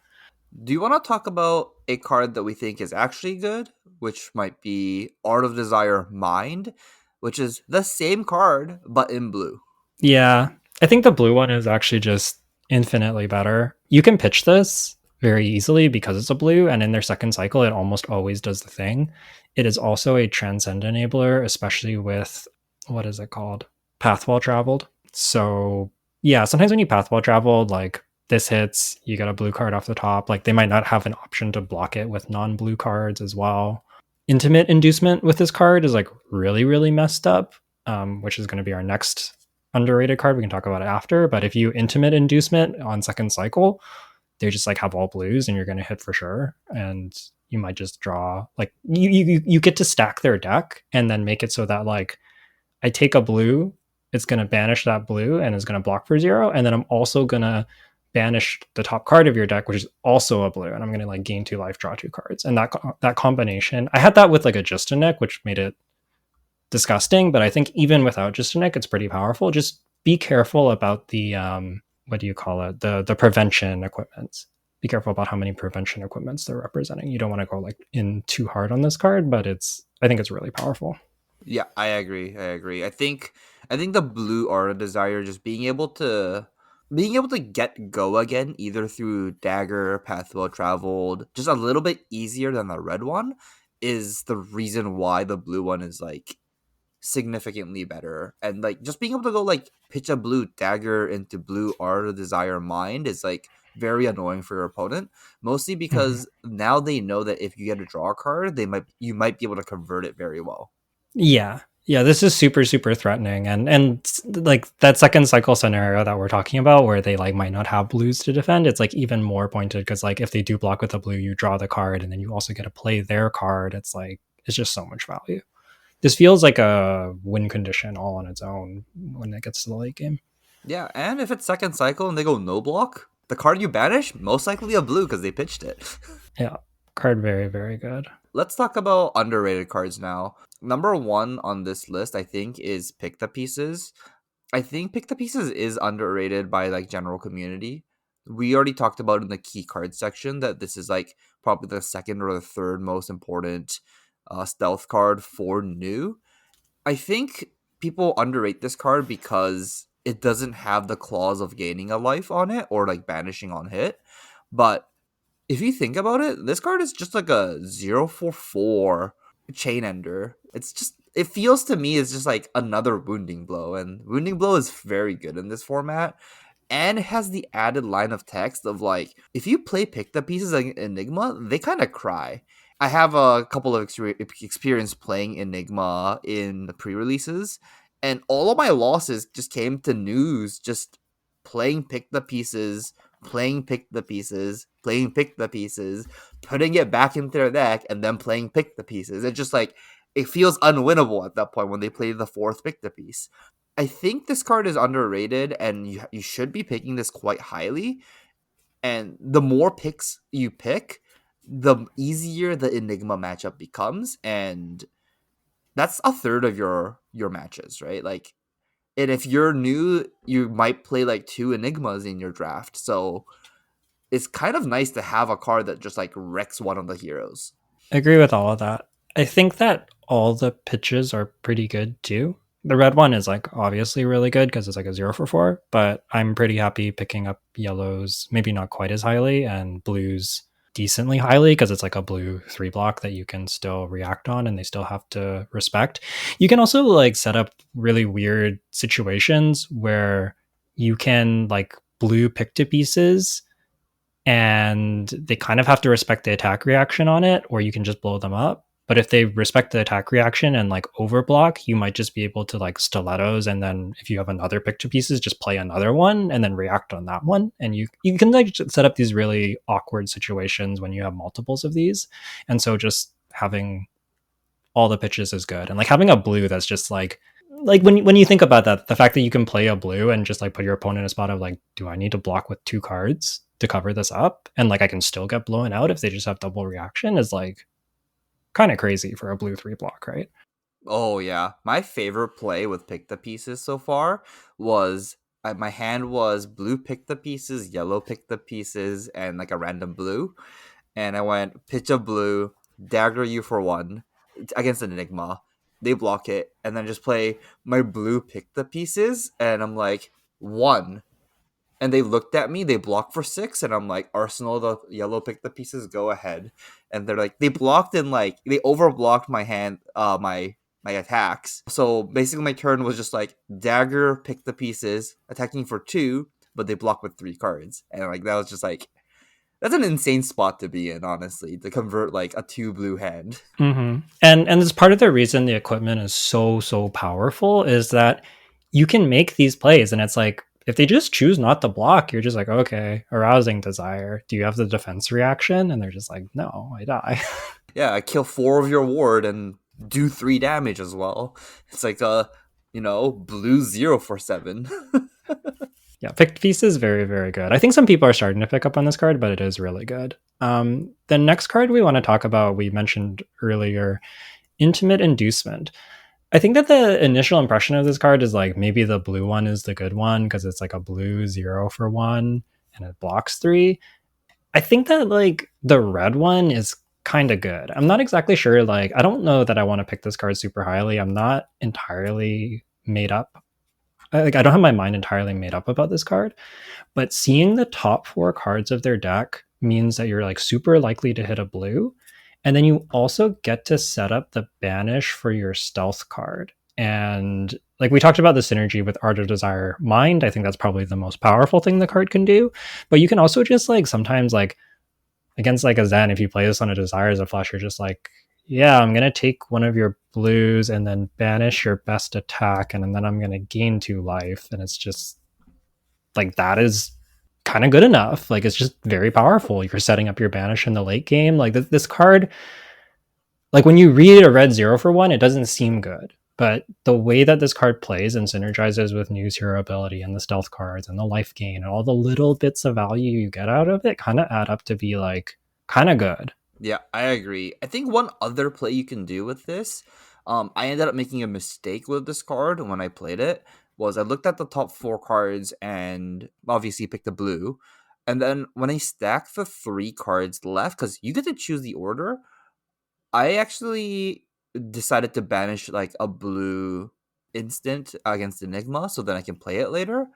Do you want to talk about a card that we think is actually good, which might be Art of Desire Mind, which is the same card but in blue? Yeah, I think the blue one is actually just infinitely better. You can pitch this very easily because it's a blue, and in their second cycle, it almost always does the thing. It is also a transcend enabler, especially with what is it called? path well traveled. So yeah, sometimes when you path well traveled, like this hits, you get a blue card off the top. Like they might not have an option to block it with non-blue cards as well. Intimate inducement with this card is like really, really messed up, which is going to be our next underrated card. We can talk about it after. But if you intimate inducement on second cycle, they just like have all blues and you're going to hit for sure. And you might just draw like you get to stack their deck and then make it so that like I take a blue, it's going to banish that blue and is going to block for 0. And then I'm also going to banish the top card of your deck, which is also a blue. And I'm going to like gain 2 life, draw 2 cards. And that combination, I had that with like a Just a Nick, which made it disgusting. But I think even without Just a Nick, it's pretty powerful. Just be careful about the, what do you call it? The prevention equipments. Be careful about how many prevention equipments they're representing. You don't want to go like in too hard on this card, but I think it's really powerful. Yeah, I agree. I agree. I think the blue aura desire, just being able to get go again, either through dagger, path well traveled, just a little bit easier than the red one, is the reason why the blue one is like significantly better. And like just being able to go like pitch a blue dagger into blue aura desire mind is like very annoying for your opponent. Mostly Mhm. because now they know that if you get a draw card, you might be able to convert it very well. Yeah. Yeah, this is super super threatening and like that second cycle scenario that we're talking about where they like might not have blues to defend, it's like even more pointed cuz like if they do block with a blue, you draw the card and then you also get to play their card. It's like it's just so much value. This feels like a win condition all on its own when it gets to the late game. Yeah, and if it's second cycle and they go no block, the card you banish, most likely a blue because they pitched it. Yeah. Card very very good. Let's talk about underrated cards now. Number one on this list, I think, is Pick the Pieces. I think Pick the Pieces is underrated by like general community. We already talked about in the key card section that this is like probably the second or the third most important stealth card for new. I think people underrate this card because it doesn't have the clause of gaining a life on it or like banishing on hit. But if you think about it, this card is just like a 0 for 4 chain ender. It feels to me it's just like another wounding blow, and wounding blow is very good in this format. And it has the added line of text of like, if you play pick the pieces like Enigma, they kind of cry. I have a couple of experience playing Enigma in the pre-releases, and all of my losses just came to news just playing pick the pieces, playing pick the pieces, playing pick the pieces, putting it back into their deck, and then playing pick the pieces. It's just like it feels unwinnable at that point when they play the fourth pick the piece. I think this card is underrated, and you should be picking this quite highly. And the more picks you pick, the easier the Enigma matchup becomes, and that's a third of your matches, right? Like, and if you're new, you might play like 2 Enigmas in your draft. So it's kind of nice to have a card that just like wrecks one of the heroes. I agree with all of that. I think that all the pitches are pretty good too. The red one is like obviously really good because it's like a 0 for 4, but I'm pretty happy picking up yellows, maybe not quite as highly, and blues decently highly because it's like a blue 3 block that you can still react on and they still have to respect. You can also like set up really weird situations where you can like blue pick to pieces and they kind of have to respect the attack reaction on it, or you can just blow them up. But if they respect the attack reaction and like overblock, you might just be able to like stilettos, and then if you have another pick to pieces, just play another one and then react on that one. And you can like set up these really awkward situations when you have multiples of these. And so just having all the pitches is good, and like having a blue that's just like when you think about that, the fact that you can play a blue and just like put your opponent in a spot of like, do I need to block with 2 cards to cover this up? And like I can still get blown out if they just have double reaction is like kind of crazy for a blue 3 block, right? Oh yeah, my favorite play with pick the pieces so far was my hand was blue pick the pieces, yellow pick the pieces, and like a random blue. And I went pitch a blue, dagger you for 1 against an Enigma. They block it, and then just play my blue pick the pieces, and I'm like 1. And they looked at me, they blocked for 6, and I'm like, Arsenal, the yellow pick the pieces, go ahead. And they're like, they blocked and like they overblocked my hand, my my attacks. So basically, my turn was just like dagger, pick the pieces, attacking for 2, but they block with 3 cards, and like that was just like that's an insane spot to be in, honestly, to convert like a 2 blue hand. And it's part of the reason the equipment is so powerful is that you can make these plays, and it's like if they just choose not to block, you're just like, okay, arousing desire. Do you have the defense reaction? And they're just like, no, I die. Yeah, I kill 4 of your ward and do 3 damage as well. It's like blue 0 for 7. Yeah, picked piece is very good. I think some people are starting to pick up on this card, but it is really good. The next card we want to talk about, we mentioned earlier, Intimate Inducement. I think that the initial impression of this card is like maybe the blue one is the good one because it's like a blue 0 for 1 and it blocks 3. I think that like the red one is kind of good. I'm not exactly sure. Like, I don't know that I want to pick this card super highly. I'm not entirely made up. Like, I don't have my mind entirely made up about this card, but seeing the top 4 cards of their deck means that you're like super likely to hit a blue. And then you also get to set up the banish for your stealth card. And like we talked about the synergy with Art of Desire Mind, I think that's probably the most powerful thing the card can do. But you can also just like sometimes like against like a Zen, if you play this on a Desire as a flush, you're just like, yeah, I'm gonna take one of your blues and then banish your best attack, and then I'm gonna gain 2 life. And it's just like that is kind of good enough. Like it's just very powerful. You're setting up your banish in the late game. Like this card, like when you read a red 0 for 1, it doesn't seem good. But the way that this card plays and synergizes with Nuu's hero ability and the stealth cards and the life gain and all the little bits of value you get out of it kind of add up to be like kind of good. Yeah, I agree. I think one other play you can do with this, I ended up making a mistake with this card when I played it. Was I looked at the top 4 cards and obviously picked the blue, and then when I stacked the 3 cards left, because you get to choose the order, I actually decided to banish like a blue instant against Enigma so that I can play it later.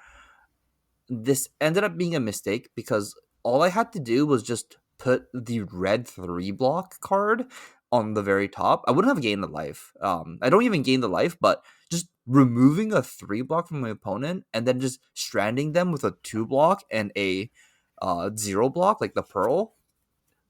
This ended up being a mistake because all I had to do was just put the red 3 block card on the very top. I wouldn't have gained the life. I don't even gain the life, but just removing a 3 block from my opponent and then just stranding them with a 2 block and a 0 block, like the pearl,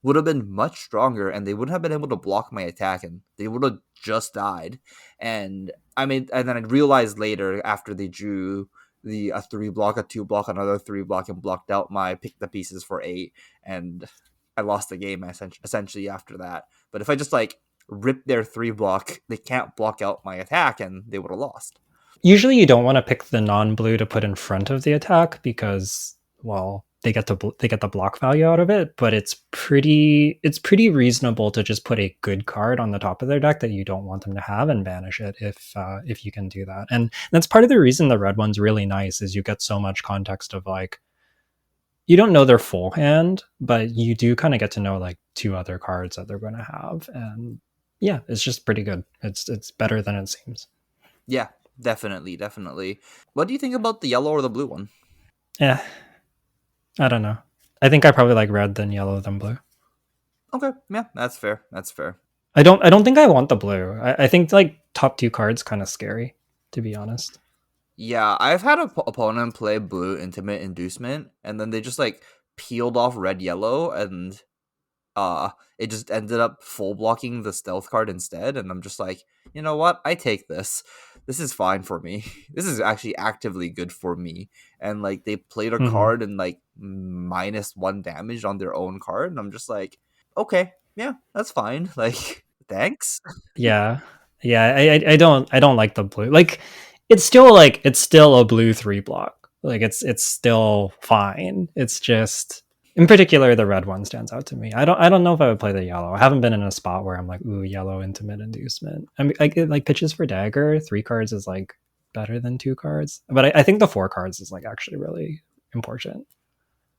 would have been much stronger, and they wouldn't have been able to block my attack, and they would have just died. And and then I realized later after they drew the a 3 block, a 2 block, another 3 block, and blocked out my pick the pieces for 8, and I lost the game essentially after that. But if I just like rip their 3 block, they can't block out my attack, and they would have lost. Usually you don't want to pick the non-blue to put in front of the attack because well they get the block value out of it, but it's pretty reasonable to just put a good card on the top of their deck that you don't want them to have and banish it if you can do that. And that's part of the reason the red one's really nice is you get so much context of like you don't know their full hand, but you do kind of get to know like 2 other cards that they're going to have. And yeah, it's just pretty good. It's better than it seems. Yeah, definitely, definitely. What do you think about the yellow or the blue one? Yeah, I don't know. I think I probably like red than yellow than blue. Okay, yeah, that's fair. That's fair. I don't think I want the blue. I think like top 2 cards kind of scary, to be honest. Yeah, I've had an opponent play blue intimate inducement, and then they just like peeled off red yellow, and it just ended up full blocking the stealth card instead. And I'm just like, you know what? I take this. This is fine for me. This is actually actively good for me. And like they played a Mm-hmm. card and like -1 damage on their own card, and I'm just like, okay, yeah, that's fine. Like, thanks. Yeah, yeah. I don't like the blue. Like it's still a blue 3 block. Like it's still fine. It's just in particular the red one stands out to me. I don't know if I would play the yellow. I haven't been in a spot where I'm like ooh yellow intimate inducement. I mean like pitches for dagger 3 cards is like better than 2 cards, but I think the 4 cards is like actually really important.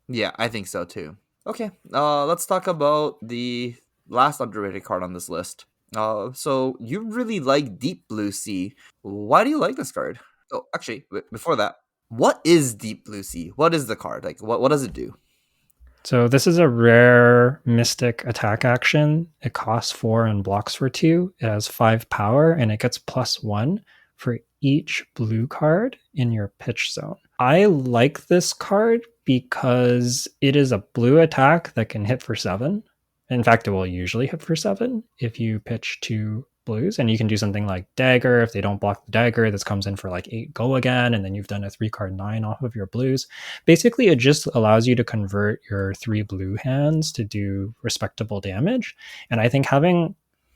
Yeah, I think so too. Okay, let's talk about the last underrated card on this list. So you really like Deep Blue Sea. Why do you like this card? Oh, actually, before that, what is Deep Blue Sea? What is the card? Like, what does it do? So this is a rare mystic attack action. It costs 4 and blocks for 2. It has 5 power and it gets +1 for each blue card in your pitch zone. I like this card because it is a blue attack that can hit for 7. In fact, it will usually hit for 7 if you pitch 2 blues, and you can do something like dagger. If they don't block the dagger, this comes in for like 8 go again, and then you've done a 3 card 9 off of your blues. Basically, it just allows you to convert your 3 blue hands to do respectable damage. And I think having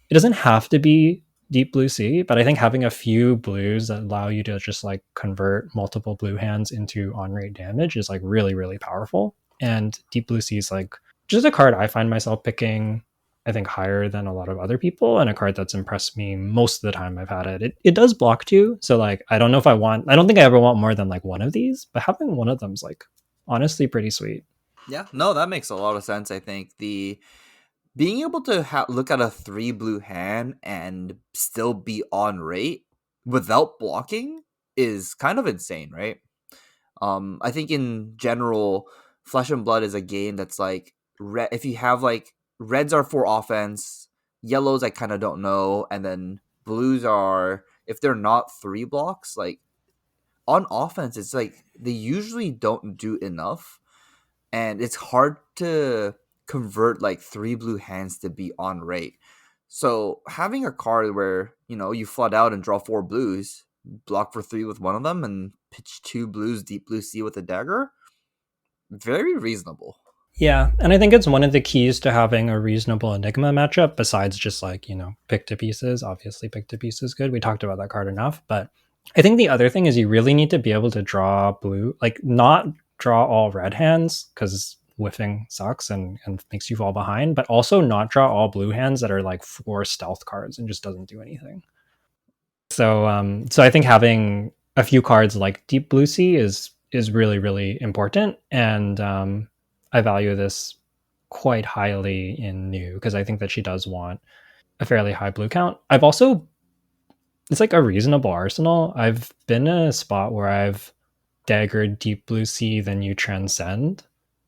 it doesn't have to be deep blue sea, but I think having a few blues that allow you to just like convert multiple blue hands into on rate damage is like really, really powerful. And deep blue sea is like just a card I find myself picking, I think, higher than a lot of other people, and a card that's impressed me most of the time I've had it. It does block too, so like I don't know if I don't think I ever want more than like one of these, but having one of them's like honestly pretty sweet. Yeah, no, that makes a lot of sense. I think the being able to look at a 3 blue hand and still be on rate without blocking is kind of insane, right? I think in general, Flesh and Blood is a game that's like if you have like reds are for offense, yellows I kind of don't know, and then blues are if they're not 3 blocks, like on offense, it's like they usually don't do enough, and it's hard to convert like 3 blue hands to be on rate. So having a card where you flood out and draw 4 blues, block for 3 with one of them, and pitch 2 blues, deep blue sea with a dagger, very reasonable. Yeah, and I think it's one of the keys to having a reasonable Enigma matchup, besides just like, pick to pieces. Obviously, pick to pieces is good. We talked about that card enough. But I think the other thing is you really need to be able to draw blue, like not draw all red hands because whiffing sucks and makes you fall behind, but also not draw all blue hands that are like 4 stealth cards and just doesn't do anything. So I think having a few cards like Deep Blue Sea is really, really important. And I value this quite highly in New because I think that she does want a fairly high blue count. I've also it's like a reasonable arsenal. I've been in a spot where I've daggered Deep Blue Sea, then you transcend.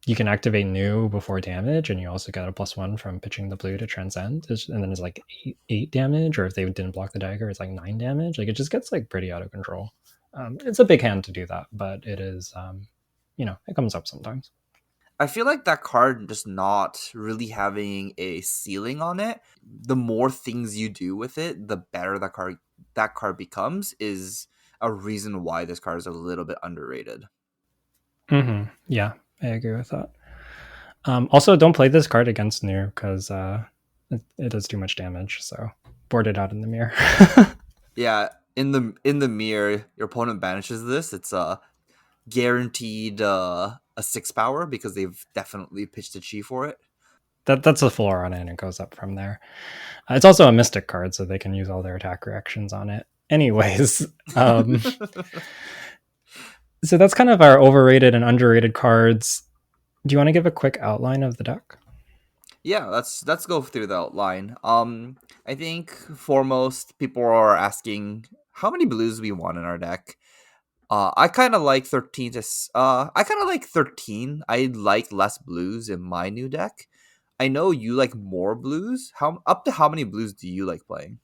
You can activate New before damage, and you also get a +1 from pitching the blue to transcend. And then it's like 8 damage, or if they didn't block the dagger, it's like 9 damage. Like it just gets like pretty out of control. It's a big hand to do that, but it is, it comes up sometimes. I feel like that card just not really having a ceiling on it. The more things you do with it, the better that card becomes. Is a reason why this card is a little bit underrated. Yeah, I agree with that. Also, don't play this card against New because it does too much damage. So board it out in the mirror. Yeah, in the mirror, your opponent banishes this. It's guaranteed a 6 power because they've definitely pitched a chi for it. That's the floor on it, and it goes up from there. It's also a mystic card, so they can use all their attack reactions on it. Anyways, so that's kind of our overrated and underrated cards. Do you want to give a quick outline of the deck? Yeah, let's go through the outline. I think foremost, people are asking how many blues we want in our deck. I kind of like 13 to. I kind of like 13. I like less blues in my new deck. I know you like more blues. How up to how many blues do you like playing?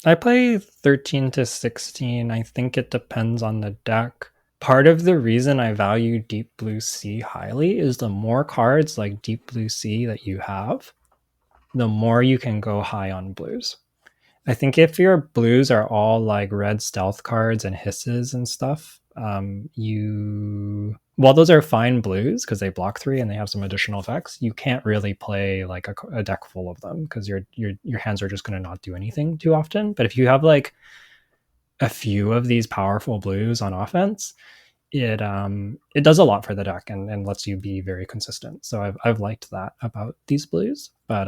I play 13 to 16. I think it depends on the deck. Part of the reason I value Deep Blue Sea highly is the more cards like Deep Blue Sea that you have, the more you can go high on blues. I think if your blues are all like red stealth cards and hisses and stuff, you while those are fine blues because they block 3 and they have some additional effects, you can't really play like a deck full of them because your hands are just going to not do anything too often. But if you have like a few of these powerful blues on offense, it does a lot for the deck and lets you be very consistent. So I've liked that about these blues. But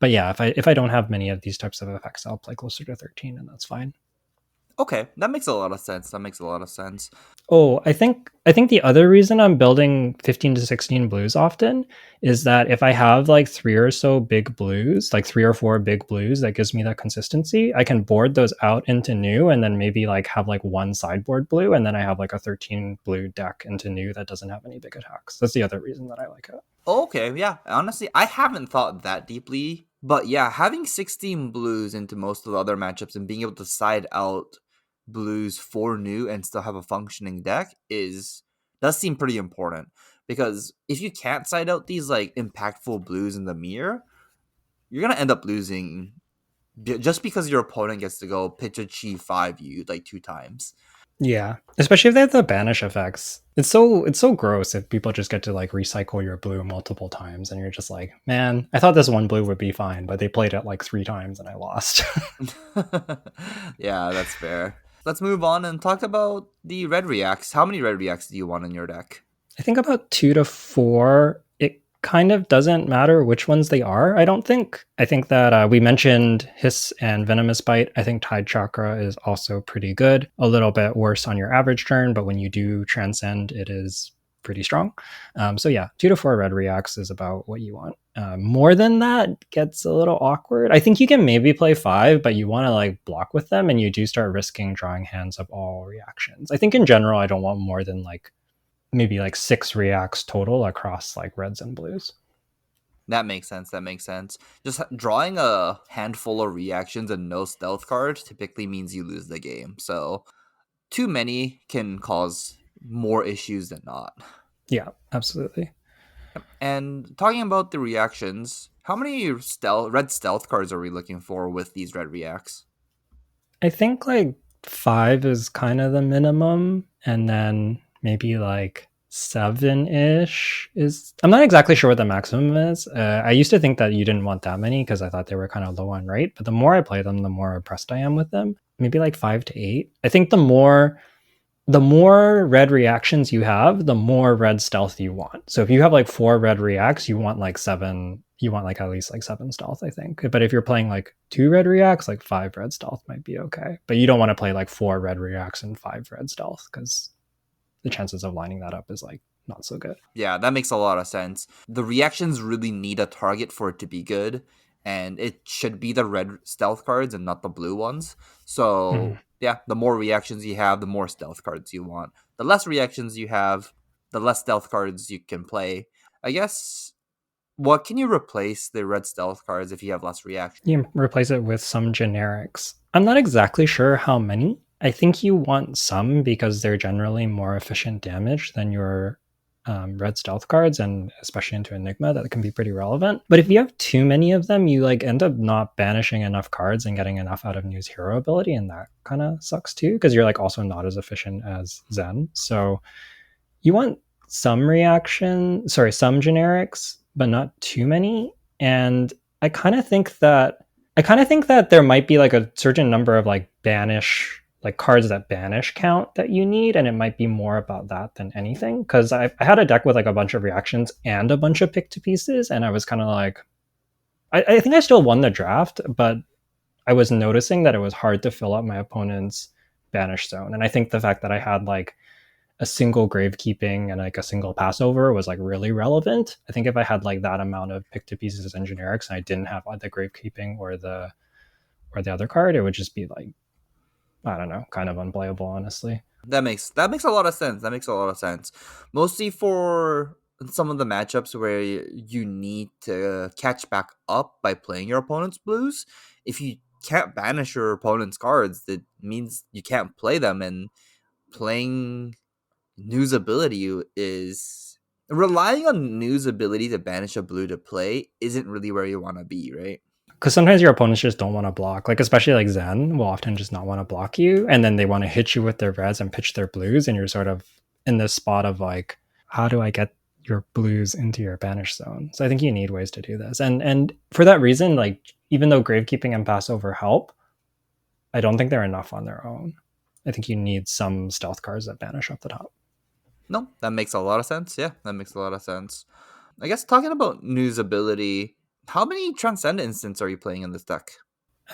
yeah, if I don't have many of these types of effects, I'll play closer to 13, and that's fine. Okay, that makes a lot of sense. That makes a lot of sense. Oh, I think the other reason I'm building 15 to 16 blues often is that if I have like three or so big blues, like three or four big blues that gives me that consistency, I can board those out into new and then maybe like have like one sideboard blue and then I have like a 13 blue deck into new that doesn't have any big attacks. That's the other reason that I like it. Okay, yeah. Honestly, I haven't thought that deeply, but yeah, having 16 blues into most of the other matchups and being able to side out blues for new and still have a functioning deck is does seem pretty important because if you can't side out these like impactful blues in the mirror, you're gonna end up losing just because your opponent gets to go pitch a chi 5 you like two times. Yeah, especially if they have the banish effects. It's so gross if people just get to like recycle your blue multiple times and you're just like, man, I thought this one blue would be fine, but they played it like three times and I lost. Yeah, that's fair. Let's move on and talk about the red reacts. How many red reacts do you want in your deck? I think about two to four. It kind of doesn't matter which ones they are. I don't think. I think that we mentioned Hiss and Venomous Bite. I think Tide Chakra is also pretty good. A little bit worse on your average turn, but when you do Transcend, it is pretty strong. So yeah, two to four red reacts is about what you want. More than that gets a little awkward. I think you can maybe play five, but you want to like block with them, and you do start risking drawing hands of all reactions. I think in general, I don't want more than like maybe like six reacts total across like reds and blues. That makes sense. That makes sense. Just drawing a handful of reactions and no stealth cards typically means you lose the game. So too many can cause more issues than not. Yeah, absolutely. And talking about the reactions, how many red stealth cards are we looking for with these red reacts? I think like five is kind of the minimum, and then maybe like seven ish is. I'm not exactly sure what the maximum is. I used to think that you didn't want that many because I thought they were kind of low on rate, but the more I play them, the more impressed I am with them. Maybe like five to eight. I think the more red reactions you have, the more red stealth you want. So if you have like four red reacts, you want like seven, you want like at least like seven stealth, I think. But if you're playing like two red reacts, like five red stealth might be okay. But you don't want to play like four red reacts and five red stealth because the chances of lining that up is like not so good. Yeah, that makes a lot of sense. The reactions really need a target for it to be good, and it should be the red stealth cards and not the blue ones. Mm. So, yeah, the more reactions you have, the more stealth cards you want. The less reactions you have, the less stealth cards you can play. I guess, what can you replace the red stealth cards if you have less reactions? You replace it with some generics. I'm not exactly sure how many. I think you want some because they're generally more efficient damage than your red stealth cards, and especially into Enigma, that can be pretty relevant. But if you have too many of them, you like end up not banishing enough cards and getting enough out of New's hero ability, and that kind of sucks too because you're like also not as efficient as Zen. So you want some generics, but not too many. And I kind of think that there might be like a certain number of like banish like cards that banish count that you need, and it might be more about that than anything. Because I had a deck with like a bunch of reactions and a bunch of pick to pieces, and I was kind of like, I think I still won the draft, but I was noticing that it was hard to fill up my opponent's banish zone. And I think the fact that I had like a single gravekeeping and like a single passover was like really relevant. I think if I had like that amount of pick to pieces and generics and I didn't have the gravekeeping or the other card, it would just be like, I don't know, kind of unplayable, honestly. That makes a lot of sense. That makes a lot of sense. Mostly for some of the matchups where you need to catch back up by playing your opponent's blues. If you can't banish your opponent's cards, that means you can't play them, and playing News ability is relying on News ability to banish a blue to play isn't really where you want to be, right? Because sometimes your opponents just don't want to block. Like especially like Zen will often just not want to block you, and then they want to hit you with their reds and pitch their blues, and you're sort of in this spot of like, how do I get your blues into your banish zone? So I think you need ways to do this, and for that reason, like even though gravekeeping and passover help, I don't think they're enough on their own. I think you need some stealth cards that banish up the top. No, that makes a lot of sense. Yeah, that makes a lot of sense. I guess talking about News ability, how many Transcend instants are you playing in this deck?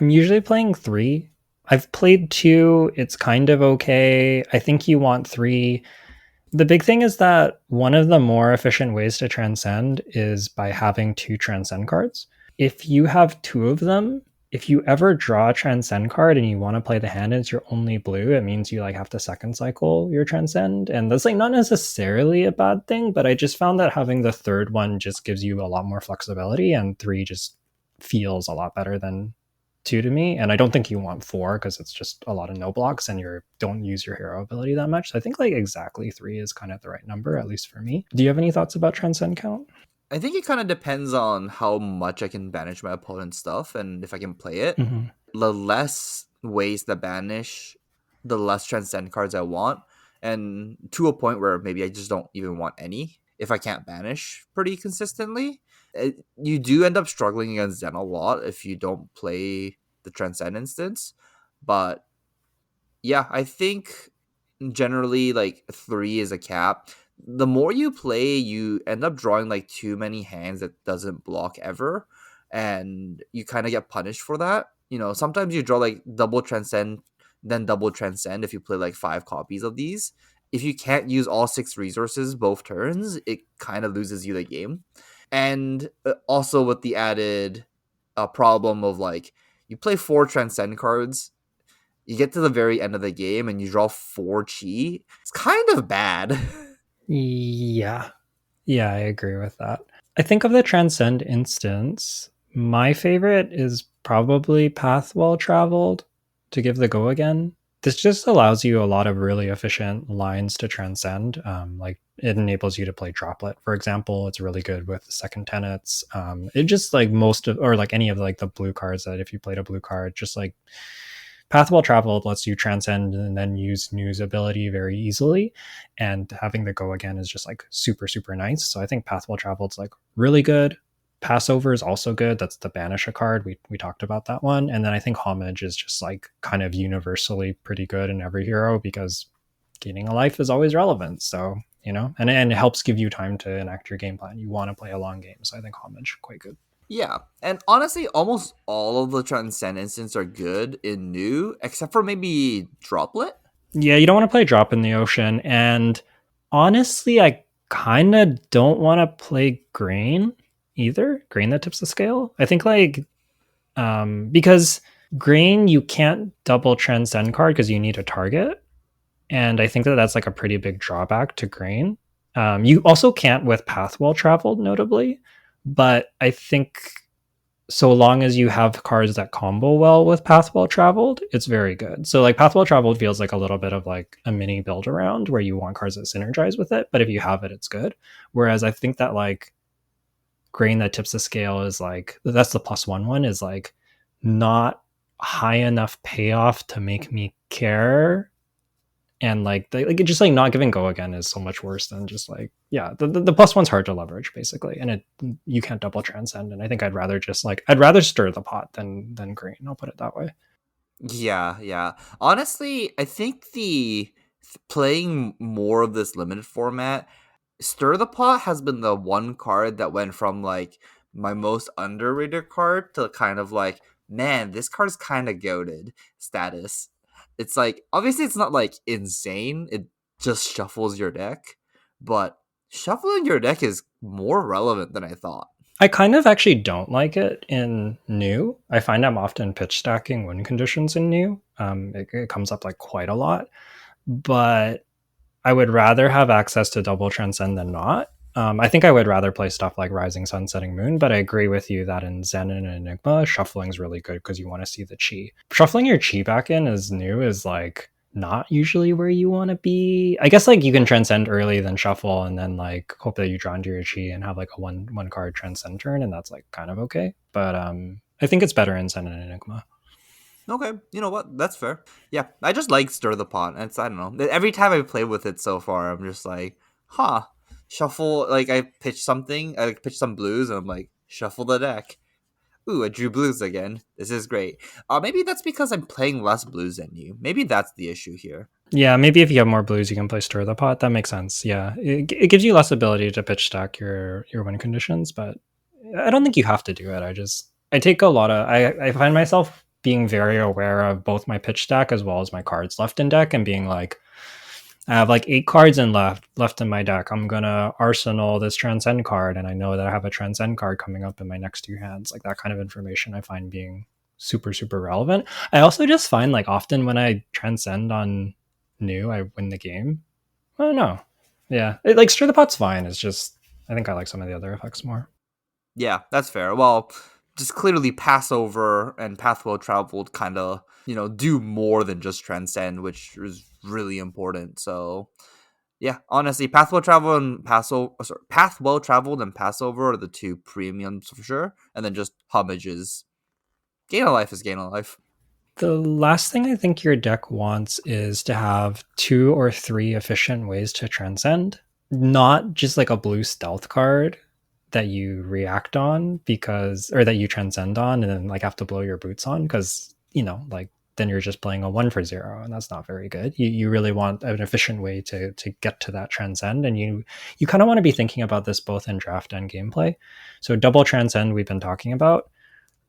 I'm usually playing three. I've played 2. It's kind of okay. I think you want 3. The big thing is that one of the more efficient ways to transcend is by having 2 transcend cards. If you have 2 of them, if you ever draw a transcend card and you want to play the hand and it's your only blue, it means you like have to second cycle your transcend. And that's like not necessarily a bad thing, but I just found that having the third one just gives you a lot more flexibility, and 3 just feels a lot better than 2 to me. And I don't think you want 4 because it's just a lot of no blocks and you don't use your hero ability that much. So I think like exactly 3 is kind of the right number, at least for me. Do you have any thoughts about transcend count? I think it kind of depends on how much I can banish my opponent's stuff and if I can play it. Mm-hmm. The less ways to banish, the less transcend cards I want. And to a point where maybe I just don't even want any if I can't banish pretty consistently. You do end up struggling against Zen a lot if you don't play the transcend instance. But yeah, I think generally like 3 is a cap. The more you play, you end up drawing like too many hands that doesn't block ever, and you kind of get punished for that. Sometimes you draw like double transcend, then double transcend if you play like 5 copies of these. If you can't use all 6 resources both turns, it kind of loses you the game. And also with the added problem of like you play 4 transcend cards, you get to the very end of the game and you draw 4 chi. It's kind of bad. Yeah. Yeah, I agree with that. I think of the transcend instance, my favorite is probably Path Well Traveled to give the go again. This just allows you a lot of really efficient lines to transcend. Like it enables you to play Droplet, for example. It's really good with second tenets. It just like most of, or like any of like the blue cards that if you played a blue card, just like Path Well Traveled lets you transcend and then use Nuu's ability very easily. And having the go again is just like super, super nice. So I think Path Well Traveled is like really good. Passover is also good. That's the banish a card. We talked about that one. And then I think Homage is just like kind of universally pretty good in every hero because gaining a life is always relevant. So, and it helps give you time to enact your game plan. You want to play a long game. So I think Homage quite good. Yeah, and honestly, almost all of the transcend instances are good in New, except for maybe Droplet. Yeah, you don't want to play Drop in the Ocean. And honestly, I kind of don't want to play Grain either. Grain that tips the scale. I think like because Grain you can't double transcend card because you need a target, and I think that that's like a pretty big drawback to Grain. You also can't with Path Well Traveled, notably, but I think so long as you have cards that combo well with Path Well Traveled, it's very good. So like Path Well Traveled feels like a little bit of like a mini build around where you want cards that synergize with it, but if you have it, it's good. Whereas I think that like Grain that tips the scale is like that's the +1 is like not high enough payoff to make me care, and like just like not giving go again is so much worse than just like the +1's hard to leverage basically, and you can't double transcend, and I think I'd rather stir the pot than Green. I'll put it that way. Yeah, yeah. Honestly, I think the playing more of this limited format, Stir the Pot has been the one card that went from like my most underrated card to kind of like, man, this card's kind of goated status. It's like obviously it's not like insane. It just shuffles your deck, but shuffling your deck is more relevant than I thought. I kind of actually don't like it in New. I find I'm often pitch stacking win conditions in New. It comes up like quite a lot, but I would rather have access to double transcend than not. I think I would rather play stuff like Rising Sun, Setting Moon, but I agree with you that in Zen and Enigma, shuffling is really good because you want to see the chi. Shuffling your chi back in as New is like not usually where you want to be. I guess like you can transcend early, then shuffle, and then like hope that you draw into your chi and have like a one card transcend turn, and that's like kind of okay. But I think it's better in Zen and Enigma. Okay, you know what? That's fair. Yeah, I just like Stir the Pot. I don't know. Every time I played with it so far, I'm just like, huh. Shuffle, like I pitch something, I pitch some blues, and I'm like, shuffle the deck. Ooh, I drew blues again. This is great. Maybe that's because I'm playing less blues than you. Maybe that's the issue here. Yeah, maybe if you have more blues, you can play Stir the Pot. That makes sense. Yeah, it gives you less ability to pitch stack your win conditions, but I don't think you have to do it. I take a lot of I find myself being very aware of both my pitch stack as well as my cards left in deck and being like, I have like 8 cards in left in my deck. I'm gonna arsenal this transcend card, and I know that I have a transcend card coming up in my next 2 hands. Like that kind of information, I find being super super relevant. I also just find like often when I transcend on new, I win the game. I don't know. Yeah, like stir the pot's fine. It's just I think I like some of the other effects more. Yeah, that's fair. Well, just clearly Passover and Path Well Traveled kind of, do more than just transcend, which is really important. So, yeah, honestly, Path Well Traveled and Path Well Traveled and Passover are the two premiums for sure. And then just homages. Gain of Life is Gain of Life. The last thing I think your deck wants is to have 2 or 3 efficient ways to transcend, not just like a blue stealth card that you react on because, or that you transcend on and then like have to blow your boots on because, like then you're just playing a 1 for 0 and that's not very good. You really want an efficient way to get to that transcend. And you kind of want to be thinking about this both in draft and gameplay. So double transcend we've been talking about.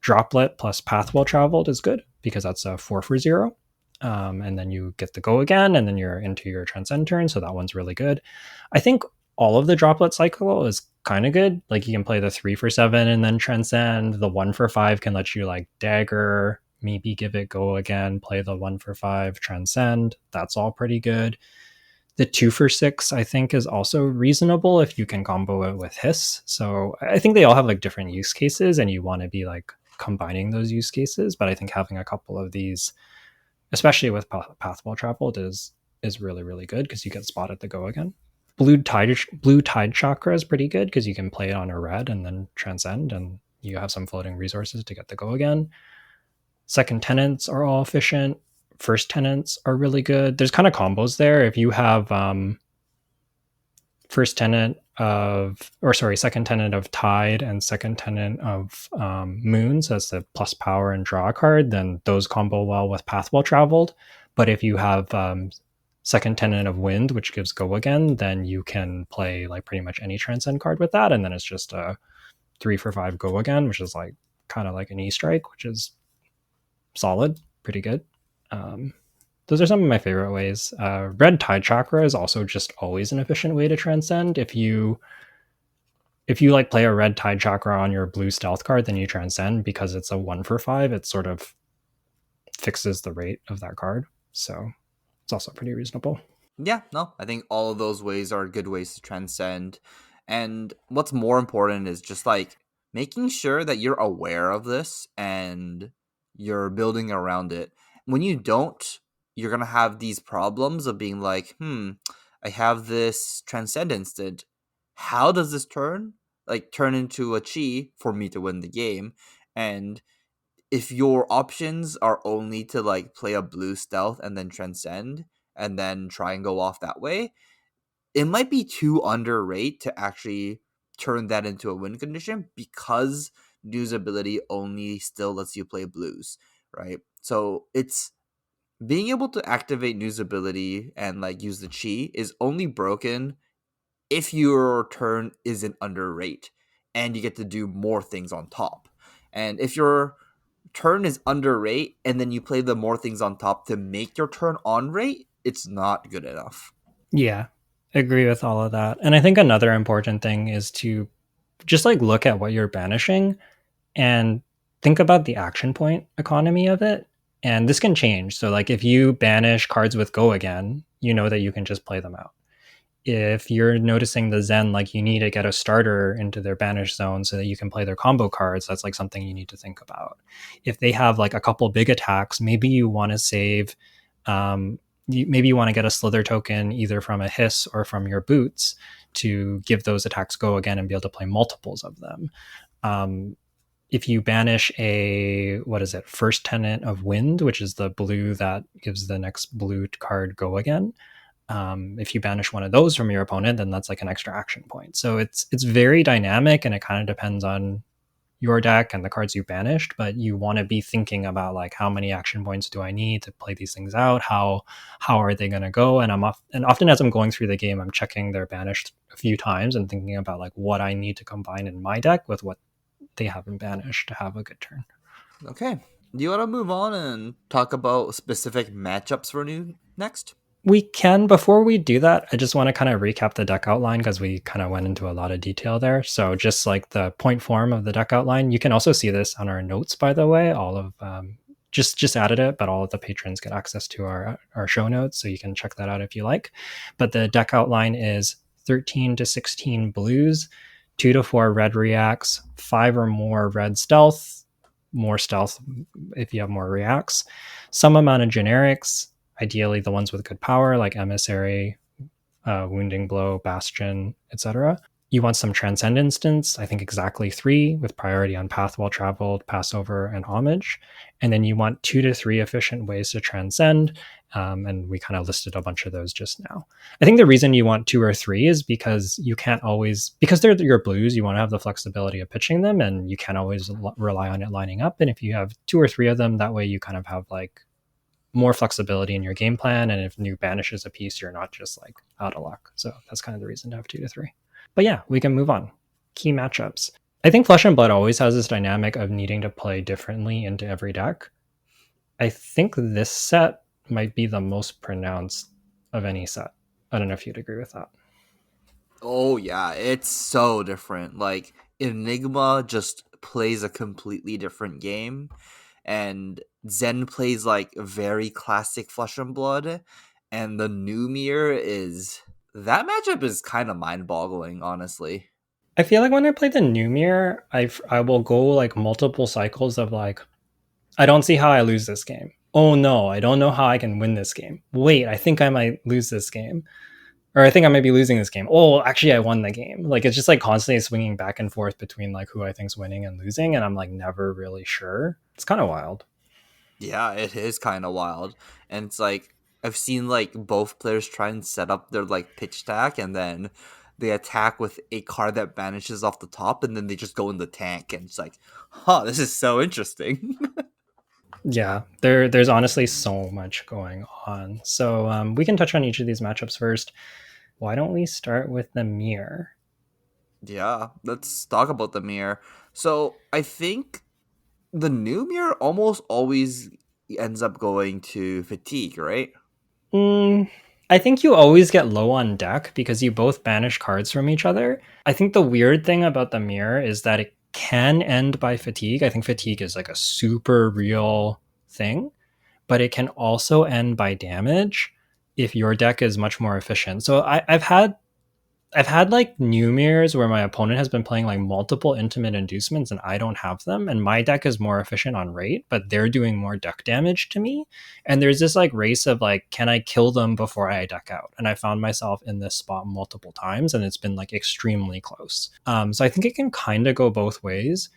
Droplet plus path well traveled is good because that's a 4 for 0. And then you get the go again, and then you're into your transcend turn. So that one's really good. I think all of the droplet cycle is kind of good. Like you can play the 3 for 7 and then transcend. The 1 for 5 can let you like dagger, maybe give it go again, play the 1 for 5, transcend. That's all pretty good. The 2 for 6, I think, is also reasonable if you can combo it with Hiss. So I think they all have like different use cases, and you want to be like combining those use cases. But I think having a couple of these, especially with Path Well Traveled, is really really good because you get spotted to go again. Blue Tide Chakra is pretty good because you can play it on a red and then transcend, and you have some floating resources to get the go again. Second tenants are all efficient. First tenants are really good. There's kind of combos there. If you have first tenant of, or sorry, second tenant of Tide and second tenant of Moons as the plus power and draw card, then those combo well with Path Well Traveled. But if you have second tenant of Wind, which gives go again, then you can play like pretty much any transcend card with that, and then it's just a 3 for 5 go again, which is like kind of like an E strike, which is solid, pretty good. Um, those are some of my favorite ways. Red Tide Chakra is also just always an efficient way to transcend. If you like play a Red Tide Chakra on your blue stealth card, then you transcend because it's a 1 for 5. It sort of fixes the rate of that card, so it's also pretty reasonable. Yeah, no, I think all of those ways are good ways to transcend. And what's more important is just like making sure that you're aware of this and you're building around it. When you don't, you're going to have these problems of being like, I have this transcend instant. How does this turn into a chi for me to win the game? And if your options are only to like play a blue stealth and then transcend and then try and go off that way, it might be too underrate to actually turn that into a win condition because New's ability only still lets you play blues, right? So it's being able to activate New's ability and like use the chi is only broken if your turn isn't under rate and you get to do more things on top. And if your turn is under rate and then you play the more things on top to make your turn on rate, it's not good enough. Yeah, agree with all of that. And I think another important thing is to just like look at what you're banishing and think about the action point economy of it. And this can change. So, like, if you banish cards with go again, you know that you can just play them out. If you're noticing the Zen, like, you need to get a starter into their banish zone so that you can play their combo cards, that's like something you need to think about. If they have like a couple big attacks, maybe you want to save. Maybe you want to get a slither token either from a hiss or from your boots to give those attacks go again and be able to play multiples of them. If you banish a, what is it, first tenant of Wind, which is the blue that gives the next blue card go again, if you banish one of those from your opponent, then that's like an extra action point. So it's very dynamic, and it kind of depends on your deck and the cards you banished, but you want to be thinking about like how many action points do I need to play these things out? How are they going to go? And and often as I'm going through the game, I'm checking their banished a few times and thinking about like what I need to combine in my deck with what they haven't banished to have a good turn. Okay. Do you want to move on and talk about specific matchups for new next? We can. Before we do that, I just want to kind of recap the deck outline because we kind of went into a lot of detail there. So just like the point form of the deck outline, you can also see this on our notes, by the way. All of just added it, but all of the patrons get access to our show notes, so you can check that out if you like. But the deck outline is 13 to 16 blues, 2 to 4 red reacts, 5 or more red stealth, more stealth if you have more reacts, some amount of generics, ideally the ones with good power like emissary, wounding blow, bastion, etc. You want some transcendence, I think exactly 3 with priority on path well traveled, passover, and homage. And then you want 2 to 3 efficient ways to transcend. And we kind of listed a bunch of those just now. I think the reason you want 2 or 3 is because you can't always, because they're your blues, you want to have the flexibility of pitching them, and you can't always rely on it lining up. And if you have 2 or 3 of them, that way you kind of have like more flexibility in your game plan. And if new banishes a piece, you're not just like out of luck. So that's kind of the reason to have 2 to 3. But yeah, we can move on. Key matchups. I think Flesh and Blood always has this dynamic of needing to play differently into every deck. I think this set might be the most pronounced of any set. I don't know if you'd agree with that. Oh yeah, it's so different. Like Enigma just plays a completely different game, and Zen plays like very classic Flesh and Blood, and the new mirror is that matchup is kind of mind-boggling, honestly. I feel like when I play the new mirror, I will go like multiple cycles of like, I don't see how I lose this game. Oh no, I don't know how I can win this game. Wait, I think I might lose this game. Or I think I might be losing this game. Oh, actually, I won the game. Like it's just like constantly swinging back and forth between like who I think's winning and losing, and I'm like never really sure. It's kind of wild. Yeah, it is kind of wild, and it's like I've seen like both players try and set up their like pitch stack, and then they attack with a card that vanishes off the top, and then they just go in the tank, and it's like, huh, this is so interesting. Yeah, there's honestly so much going on. So we can touch on each of these matchups first. Why don't we start with the mirror? Yeah, let's talk about the mirror. So I think the new mirror almost always ends up going to fatigue, right? Mm, I think you always get low on deck because you both banish cards from each other. I think the weird thing about the mirror is that it can end by fatigue. I think fatigue is like a super real thing, but it can also end by damage if your deck is much more efficient. So I've had like new mirrors where my opponent has been playing like multiple intimate inducements and I don't have them, and my deck is more efficient on rate, but they're doing more deck damage to me. And there's this like race of like, can I kill them before I deck out? And I found myself in this spot multiple times, and it's been like extremely close. So I think it can kind of go both ways.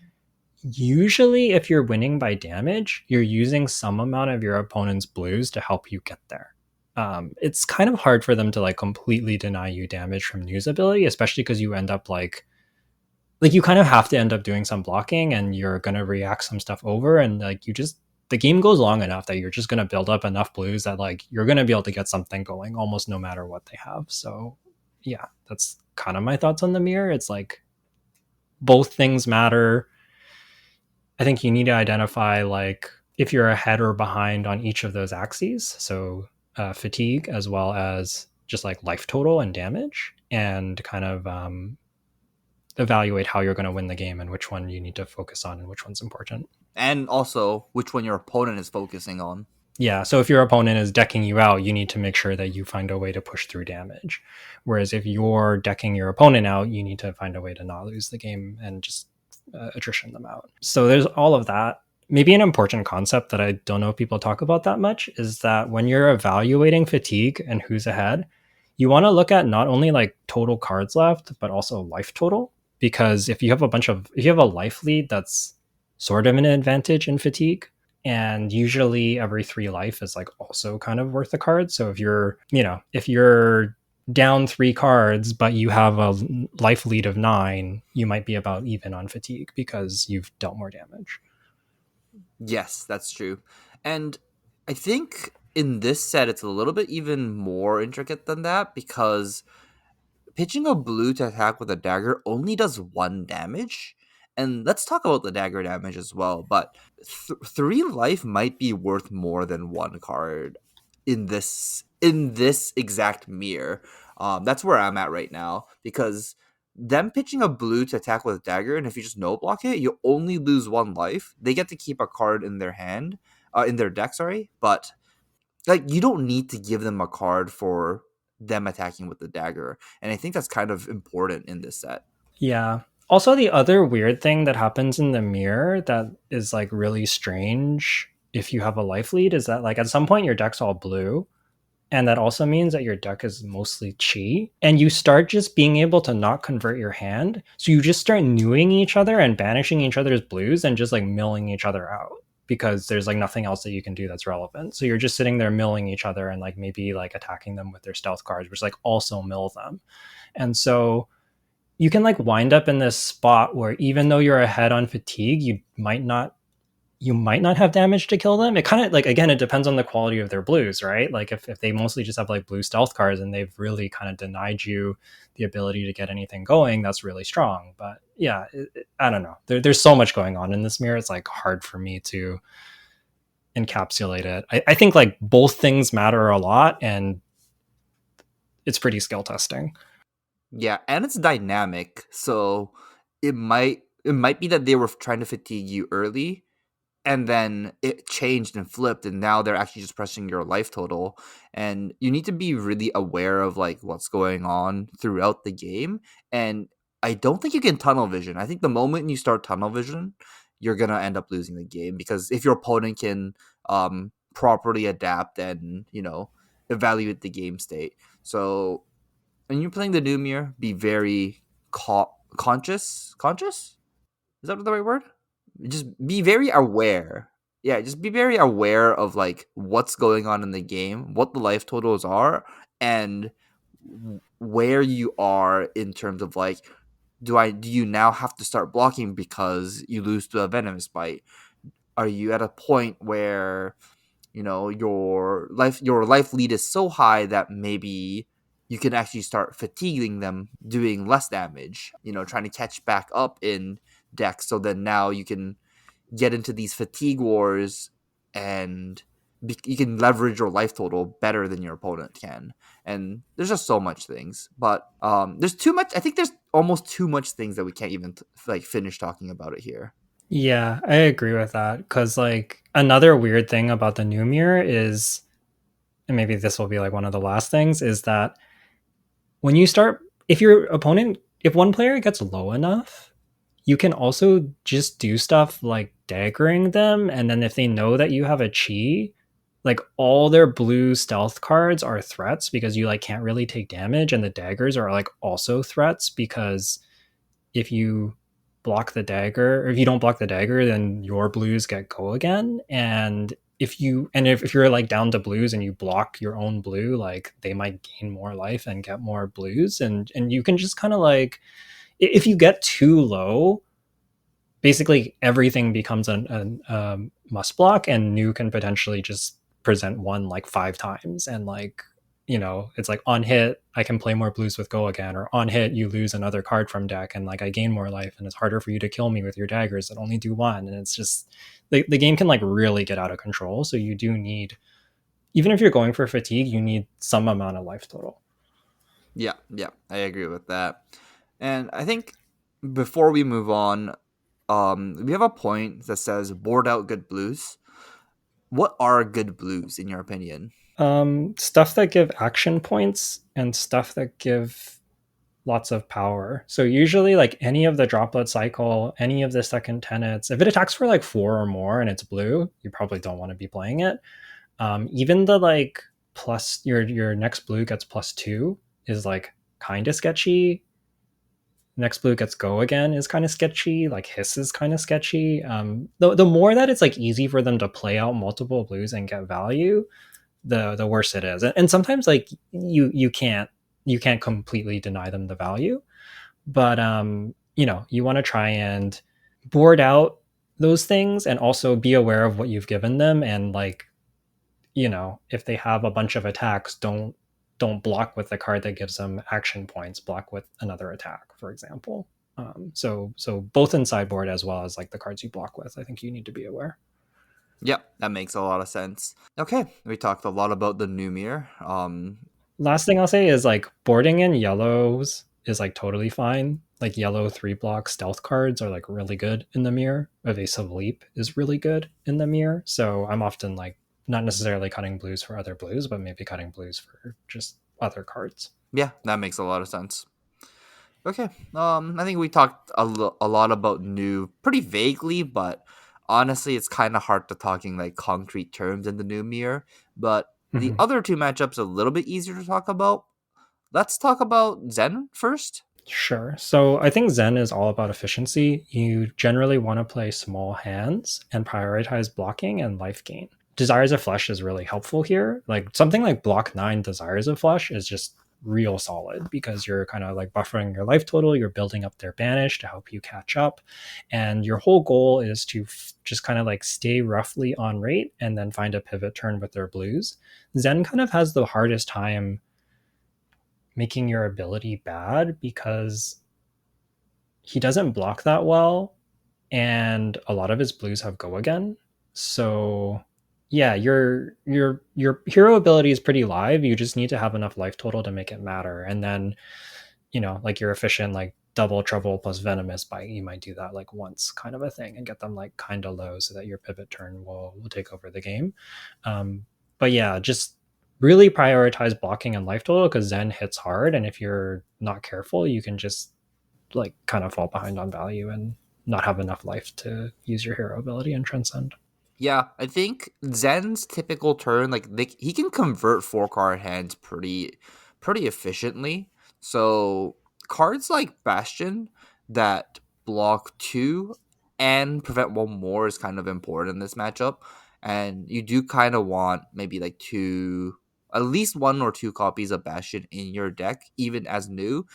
Usually, if you're winning by damage, you're using some amount of your opponent's blues to help you get there. It's kind of hard for them to like completely deny you damage from news ability, especially because you end up like you kind of have to end up doing some blocking, and you're gonna react some stuff over, and like you just, the game goes long enough that you're just gonna build up enough blues that like you're gonna be able to get something going almost no matter what they have. So yeah, that's kind of my thoughts on the mirror. It's like both things matter. I think you need to identify like if you're ahead or behind on each of those axes. So fatigue as well as just like life total and damage, and kind of evaluate how you're going to win the game and which one you need to focus on and which one's important. And also which one your opponent is focusing on. Yeah, so if your opponent is decking you out, you need to make sure that you find a way to push through damage. Whereas if you're decking your opponent out, you need to find a way to not lose the game and just attrition them out. So there's all of that. Maybe an important concept that I don't know if people talk about that much is that when you're evaluating fatigue and who's ahead, you want to look at not only like total cards left, but also life total. Because if you have if you have a life lead, that's sort of an advantage in fatigue, and usually every 3 life is like also kind of worth a card. So if you're, if you're down 3 cards but you have a life lead of 9, you might be about even on fatigue because you've dealt more damage. Yes, that's true. And I think in this set it's a little bit even more intricate than that because pitching a blue to attack with a dagger only does 1 damage, And let's talk about the dagger damage as well. But three life might be worth more than one card in this exact mirror. That's where I'm at right now because them pitching a blue to attack with a dagger, and if you just no block it, you only lose one life. They get to keep a card in their hand, in their deck. Sorry, but like you don't need to give them a card for them attacking with the dagger, and I think that's kind of important in this set. Yeah. Also, the other weird thing that happens in the mirror that is like really strange if you have a life lead is that like at some point your deck's all blue. And that also means that your deck is mostly chi. And you start just being able to not convert your hand. So you just start newing each other and banishing each other's blues and just like milling each other out because there's like nothing else that you can do that's relevant. So you're just sitting there milling each other and like maybe like attacking them with their stealth cards, which like also mill them. And so you can like wind up in this spot where even though you're ahead on fatigue, you might not have damage to kill them. It kind of like again, it depends on the quality of their blues, right? Like if they mostly just have like blue stealth cards and they've really kind of denied you the ability to get anything going, that's really strong. But yeah, I don't know. There's so much going on in this mirror. It's like hard for me to encapsulate it. I think like both things matter a lot, and it's pretty skill testing. Yeah, and it's dynamic, so it might be that they were trying to fatigue you early, and then it changed and flipped, and now they're actually just pressing your life total. And you need to be really aware of like what's going on throughout the game. And I don't think you can tunnel vision. I think the moment you start tunnel vision, you're gonna end up losing the game because if your opponent can properly adapt and evaluate the game state. So when you're playing the new mirror, be very conscious. Conscious? Is that the right word? Just be very aware. Yeah, just be very aware of like what's going on in the game, what the life totals are, and where you are in terms of like, do you now have to start blocking because you lose to a venomous bite? Are you at a point where your life lead is so high that maybe you can actually start fatiguing them, doing less damage, trying to catch back up in decks, so then now you can get into these fatigue wars, and you can leverage your life total better than your opponent can. And there's just so much things, but there's too much. I think there's almost too much things that we can't even like finish talking about it here. Yeah, I agree with that because like another weird thing about the new mirror is, and maybe this will be like one of the last things, is that when you start, if one player gets low enough, you can also just do stuff like daggering them. And then if they know that you have a chi, like all their blue stealth cards are threats because you like can't really take damage. And the daggers are like also threats because if you block the dagger, or if you don't block the dagger, then your blues get go again. And if you're like down to blues and you block your own blue, like they might gain more life and get more blues. And you can just kind of like, if you get too low, basically everything becomes a must block, and new can potentially just present one like five times. And like, it's like on hit I can play more blues with go again, or on hit you lose another card from deck and like I gain more life, and it's harder for you to kill me with your daggers that only do one. And it's just the game can like really get out of control. So you do need, even if you're going for fatigue, you need some amount of life total. Yeah, yeah, I agree with that. And I think before we move on, we have a point that says board out good blues. What are good blues in your opinion? Stuff that give action points and stuff that give lots of power. So usually like any of the droplet cycle, any of the second tenets, if it attacks for like four or more and it's blue, you probably don't want to be playing it. Even the like plus your next blue gets +2 is like kind of sketchy. Next blue gets go again is kind of sketchy. Like hiss is kind of sketchy. The more that it's like easy for them to play out multiple blues and get value, the worse it is. And sometimes like you can't completely deny them the value, but you want to try and board out those things and also be aware of what you've given them. And like, if they have a bunch of attacks, don't block with the card that gives them action points. Block with another attack, for example. So both in sideboard as well as like the cards you block with, I think you need to be aware. Yep, that makes a lot of sense. Okay, we talked a lot about the new mirror. Last thing I'll say is like boarding in yellows is like totally fine. Like yellow 3 block stealth cards are like really good in the mirror. Evasive leap is really good in the mirror. So I'm often like not necessarily cutting blues for other blues, but maybe cutting blues for just other cards. Yeah, that makes a lot of sense. Okay. I think we talked a lot about new pretty vaguely, but honestly, it's kind of hard to talk in like concrete terms in the new mirror. But the Mhm. other two matchups a little bit easier to talk about. Let's talk about Zen first. Sure. So I think Zen is all about efficiency. You generally want to play small hands and prioritize blocking and life gain. Desires of Flesh is really helpful here. Like something like block 9 Desires of Flesh is just real solid because you're kind of like buffering your life total, you're building up their banish to help you catch up, and your whole goal is to just kind of like stay roughly on rate and then find a pivot turn with their blues. Zen kind of has the hardest time making your ability bad because he doesn't block that well, and a lot of his blues have go again. So yeah, your hero ability is pretty live. You just need to have enough life total to make it matter. And then, like your efficient like double trouble plus venomous bite, you might do that like once kind of a thing and get them like kind of low so that your pivot turn will take over the game. But yeah, just really prioritize blocking and life total because Zen hits hard, and if you're not careful, you can just like kind of fall behind on value and not have enough life to use your hero ability and transcend. Yeah, I think Zen's typical turn, like he can convert 4 card hands pretty efficiently. So cards like Bastion that block 2 and prevent 1 more is kind of important in this matchup. And you do kind of want maybe like two, at least 1 or 2 copies of Bastion in your deck, even as new,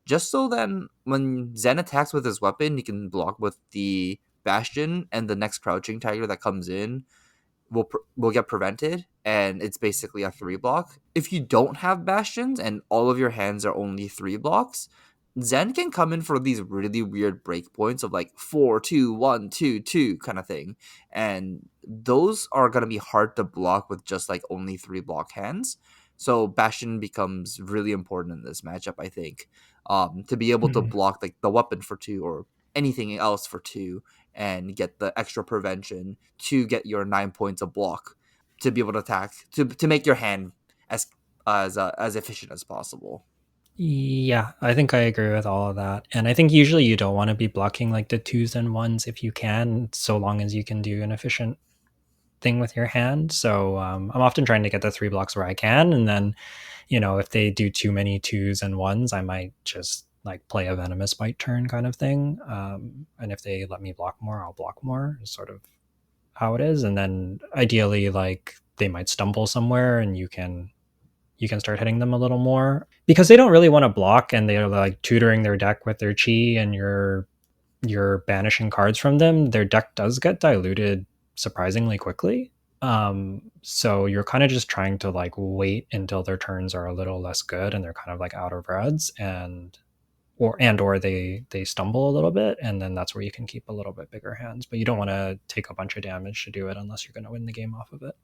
just so then when Zen attacks with his weapon, he can block with the Bastion, and the next crouching tiger that comes in will get prevented, and it's basically a 3 block. If you don't have Bastions and all of your hands are only 3 blocks, Zen can come in for these really weird breakpoints of like 4-2-1-2-2 kind of thing, and those are gonna be hard to block with just like only 3 block hands. So Bastion becomes really important in this matchup, I think, to be able to Mhm. block like the weapon for 2 or anything else for 2 and get the extra prevention to get your 9 points of block to be able to attack to make your hand as as efficient as possible. Yeah, I think I agree with all of that. And I think usually you don't want to be blocking like the twos and ones if you can, so long as you can do an efficient thing with your hand. So I'm often trying to get the 3 blocks where I can. And then, if they do too many twos and ones, I might just like play a venomous bite turn kind of thing. And if they let me block more, I'll block more, is sort of how it is. And then ideally, like they might stumble somewhere and you can start hitting them a little more because they don't really want to block, and they're like tutoring their deck with their chi, and you're banishing cards from them. Their deck does get diluted surprisingly quickly. So you're kind of just trying to like wait until their turns are a little less good and they're kind of like out of reds, or they stumble a little bit, and then that's where you can keep a little bit bigger hands, but you don't want to take a bunch of damage to do it unless you're going to win the game off of it.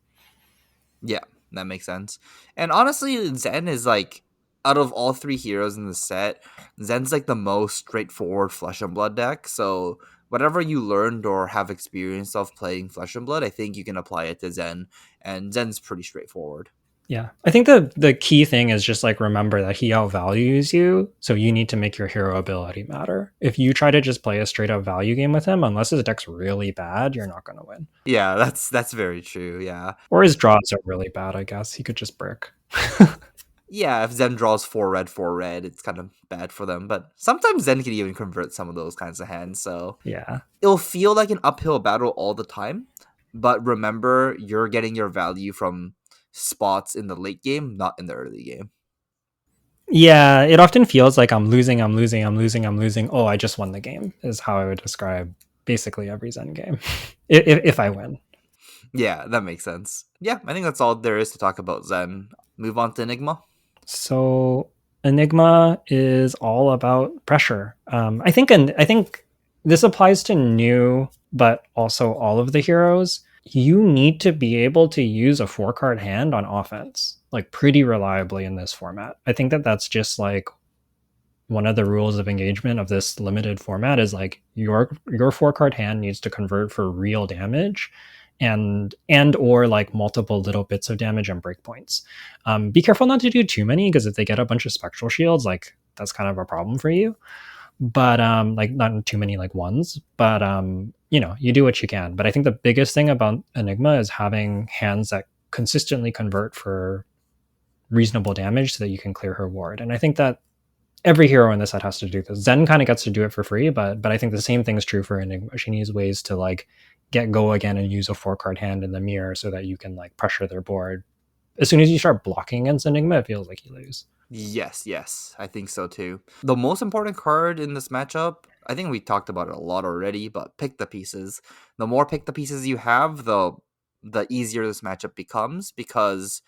Yeah, that makes sense. And honestly, Zen is like, out of all 3 heroes in the set, Zen's like the most straightforward Flesh and Blood deck. So whatever you learned or have experience of playing Flesh and Blood, I think you can apply it to Zen. And Zen's pretty straightforward. Yeah. I think the key thing is just like remember that he outvalues you, so you need to make your hero ability matter. If you try to just play a straight up value game with him, unless his deck's really bad, you're not going to win. Yeah, that's very true. Yeah. Or his draws are really bad, I guess. He could just brick. Yeah, if Zen draws 4 red, it's kind of bad for them. But sometimes Zen can even convert some of those kinds of hands. So Yeah. it'll feel like an uphill battle all the time. But remember, you're getting your value from spots in the late game, not in the early game. Yeah, it often feels like I'm losing, I'm losing, I'm losing, I'm losing. Oh, I just won the game, is how I would describe basically every Zen game. if I win. Yeah, that makes sense. Yeah, I think that's all there is to talk about Zen. Move on to Enigma. So Enigma is all about pressure. I think this applies to new, but also all of the heroes. You need to be able to use a 4 card hand on offense, like pretty reliably in this format. I think that that's just like one of the rules of engagement of this limited format is like your 4 card hand needs to convert for real damage and or like multiple little bits of damage and breakpoints. Be careful not to do too many because if they get a bunch of spectral shields, like that's kind of a problem for you. But like not too many like ones, but you do what you can. But I think the biggest thing about Enigma is having hands that consistently convert for reasonable damage so that you can clear her ward. And I think that every hero in this set has to do this. Zen kind of gets to do it for free, but I think the same thing is true for Enigma. She needs ways to like get go again and use a 4 card hand in the mirror so that you can like pressure their board. As soon as you start blocking against Enigma, it feels like you lose. Yes, yes, I think so too. The most important card in this matchup, I think we talked about it a lot already, but pick the pieces. The more pick the pieces you have, the easier this matchup becomes because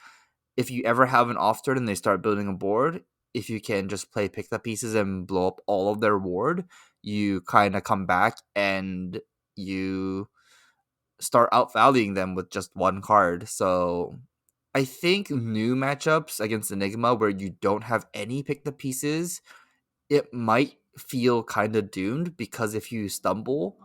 if you ever have an off turn and they start building a board, if you can just play pick the pieces and blow up all of their ward, you kind of come back and you start outvaluing them with just one card. So I think new matchups against Enigma where you don't have any pick the pieces, it might feel kind of doomed because if you stumble,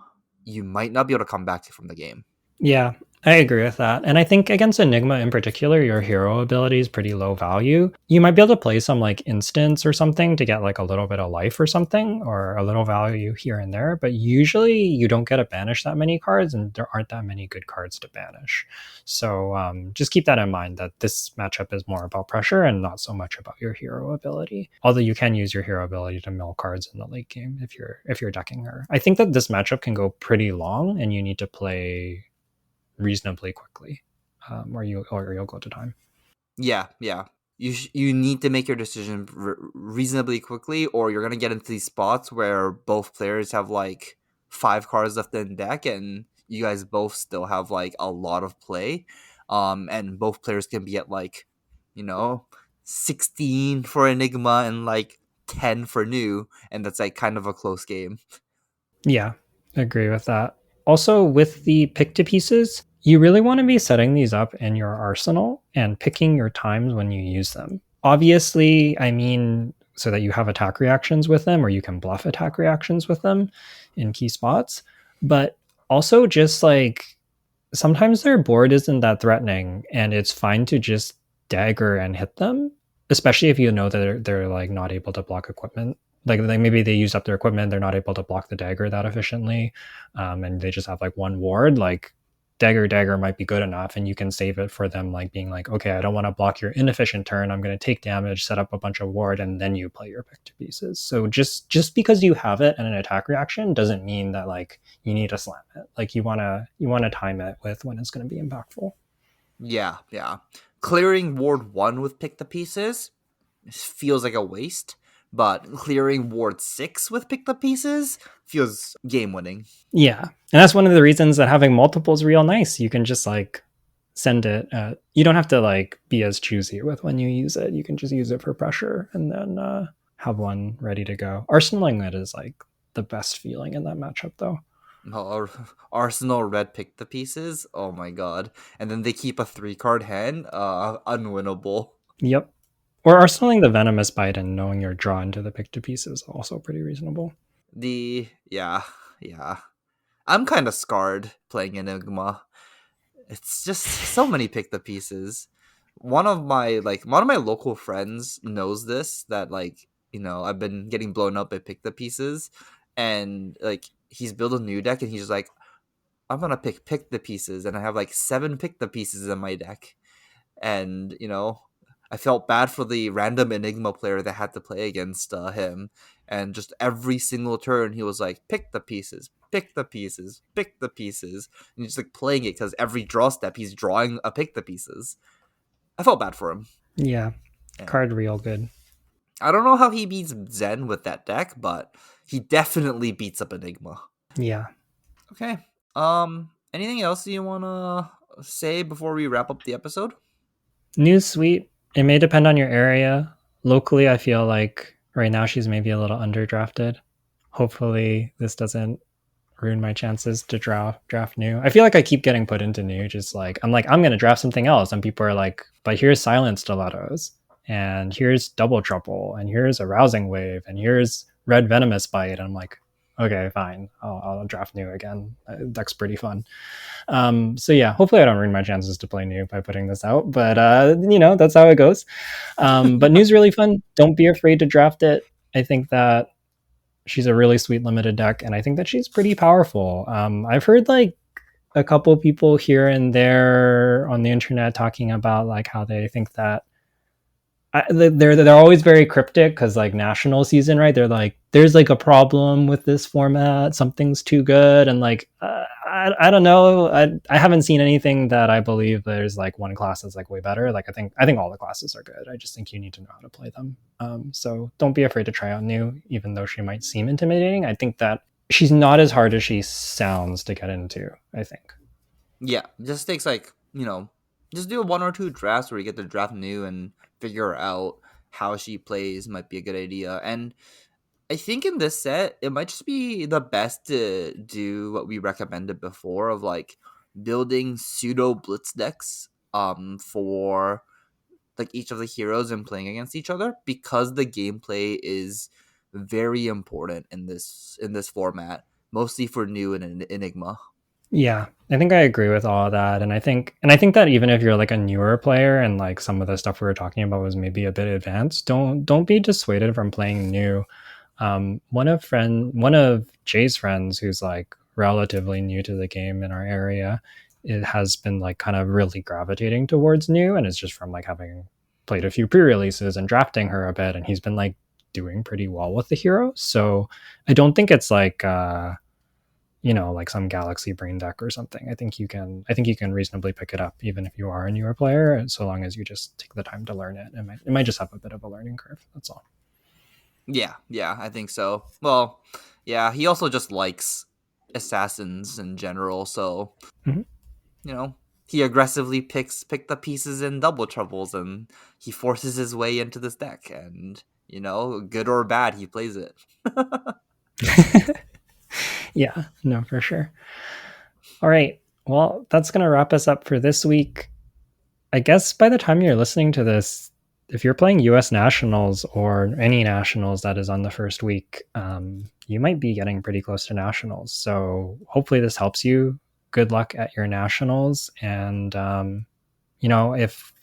you might not be able to come back from the game. Yeah, I agree with that. And I think against Enigma in particular, your hero ability is pretty low value. You might be able to play some like instance or something to get like a little bit of life or something, or a little value here and there. But usually you don't get to banish that many cards, and there aren't that many good cards to banish. So just keep that in mind that this matchup is more about pressure and not so much about your hero ability. Although you can use your hero ability to mill cards in the late game if you're decking her. I think that this matchup can go pretty long, and you need to play reasonably quickly, or you'll go to time. Yeah, yeah. You need to make your decision reasonably quickly, or you're gonna get into these spots where both players have like 5 cards left in deck, and you guys both still have like a lot of play, and both players can be at like, you know, 16 for Enigma and like 10 for New, and that's like kind of a close game. Yeah, agree with that. Also, with the pick to pieces, you really want to be setting these up in your arsenal and picking your times when you use them. Obviously, I mean, so that you have attack reactions with them or you can bluff attack reactions with them in key spots. But also, just like sometimes their board isn't that threatening and it's fine to just dagger and hit them, especially if you know that they're like not able to block equipment. Like maybe they use up their equipment, they're not able to block the dagger that efficiently, and they just have like one ward. Like dagger might be good enough, and you can save it for them, like being like, okay, I don't want to block your inefficient turn. I'm going to take damage, set up a bunch of ward, and then you play your pick to pieces. So just because you have it and an attack reaction doesn't mean that like you need to slam it. Like you wanna time it with when it's going to be impactful. Yeah, yeah. Clearing Ward 1 with pick the pieces feels like a waste, but clearing Ward 6 with pick the pieces feels game winning. Yeah, and that's one of the reasons that having multiple is real nice. You can just like send it. You don't have to like be as choosy with when you use it. You can just use it for pressure and then have one ready to go. Arsenaling it is like the best feeling in that matchup, though. Oh, Arsenal red pick the pieces. Oh my god! And then they keep a 3 card hand. Unwinnable. Yep. Or arsenaling the venomous bite and knowing you're drawn to the pick to piece is also pretty reasonable. Yeah, yeah. I'm kind of scarred playing Enigma. It's just so many pick the pieces. One of my local friends knows this, that like, I've been getting blown up by pick the pieces, and like he's built a new deck and he's just like, I'm gonna pick the pieces, and I have like 7 pick the pieces in my deck. And I felt bad for the random Enigma player that had to play against him, and just every single turn he was like, pick the pieces, pick the pieces, pick the pieces, and he's just like playing it because every draw step he's drawing a pick the pieces. I felt bad for him. Yeah, Yeah. card real good. I don't know how he beats Zen with that deck, but he definitely beats up Enigma. Yeah. Okay. Anything else you wanna say before we wrap up the episode? News suite. It may depend on your area. locally, I feel like right now she's maybe a little underdrafted. Hopefully, this doesn't ruin my chances to draft new. I feel like I keep getting put into new. Just like I'm gonna draft something else, and people are like, "But here's silent stilettos, and here's double trouble, and here's a rousing wave, and here's red venomous bite." And I'm like, "Okay, fine, I'll draft new again. That's pretty fun." So yeah, hopefully I don't ruin my chances to play new by putting this out, but that's how it goes. But new's really fun. Don't be afraid to draft it. I think that she's a really sweet limited deck, and I think that she's pretty powerful. I've heard like a couple people here and there on the internet talking about like how they think that they're always very cryptic because like national season, right? They're like, there's like a problem with this format, something's too good, and like I don't know, I haven't seen anything that I believe there's like one class that's like way better. Like I think all the classes are good. I just think you need to know how to play them. So don't be afraid to try out new, even though she might seem intimidating. I think that she's not as hard as she sounds to get into. I think. Yeah, just takes like just do one or two drafts where you get to draft new and figure out how she plays might be a good idea. And I think in this set, it might just be the best to do what we recommended before of like building pseudo blitz decks for like each of the heroes and playing against each other because the gameplay is very important in this format, mostly for new and Enigma. Yeah, I think I agree with all of that, and I think that even if you're like a newer player and like some of the stuff we were talking about was maybe a bit advanced, don't be dissuaded from playing new. One of Jay's friends, who's like relatively new to the game in our area, it has been like kind of really gravitating towards new, and it's just from like having played a few pre-releases and drafting her a bit, and he's been like doing pretty well with the hero. So I don't think it's like like some galaxy brain deck or something. I think you can reasonably pick it up even if you are a newer player, so long as you just take the time to learn it. It might just have a bit of a learning curve. That's all. Yeah, I think so. Well, yeah, he also just likes assassins in general, so Mhm. you know, he aggressively pick the pieces in double troubles and he forces his way into this deck and good or bad, he plays it. Yeah, no, for sure. All right. Well, that's going to wrap us up for this week. I guess by the time you're listening to this, if you're playing US Nationals or any Nationals that is on the first week, you might be getting pretty close to Nationals. So hopefully this helps you. Good luck at your Nationals. And,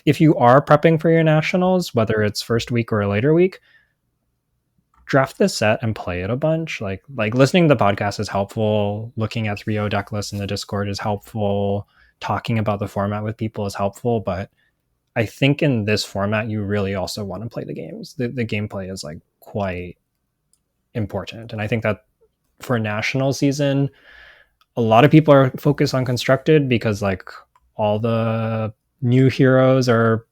if you are prepping for your Nationals, whether it's first week or a later week, draft this set and play it a bunch. Like listening to the podcast is helpful. Looking at 3.0 deck lists in the Discord is helpful. Talking about the format with people is helpful. But I think in this format, you really also want to play the games. The gameplay is like quite important. And I think that for national season, a lot of people are focused on constructed because like all the new heroes are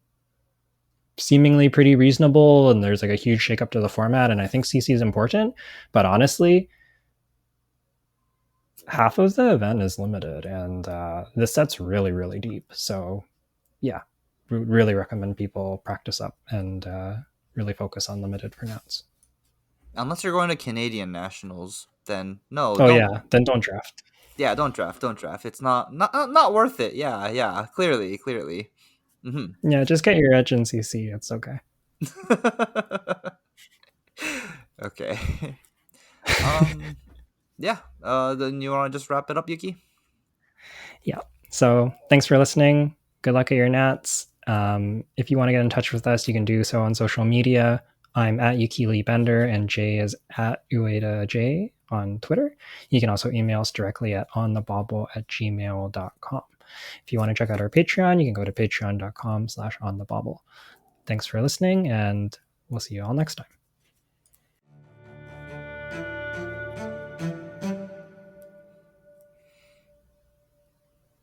seemingly pretty reasonable and there's like a huge shakeup to the format. And I think CC is important. But honestly, half of the event is limited and this set's really, really deep. So yeah, really recommend people practice up and really focus on limited pronouns. Unless you're going to Canadian nationals, then no, Oh don't. yeah, then don't draft. Yeah, don't draft. It's not worth it. Yeah, clearly. Hmm. Yeah, just get your edge in CC. It's okay. Okay. Um. Yeah. Then you want to just wrap it up, Yuki? Yeah. So thanks for listening. Good luck at your nats. If you want to get in touch with us, you can do so on social media. I'm at Yukili Bender and Jay is at Ueda J on Twitter. You can also email us directly at onthebobble@gmail.com. If you want to check out our Patreon, you can go to patreon.com/onthebobble. Thanks for listening, and we'll see you all next time.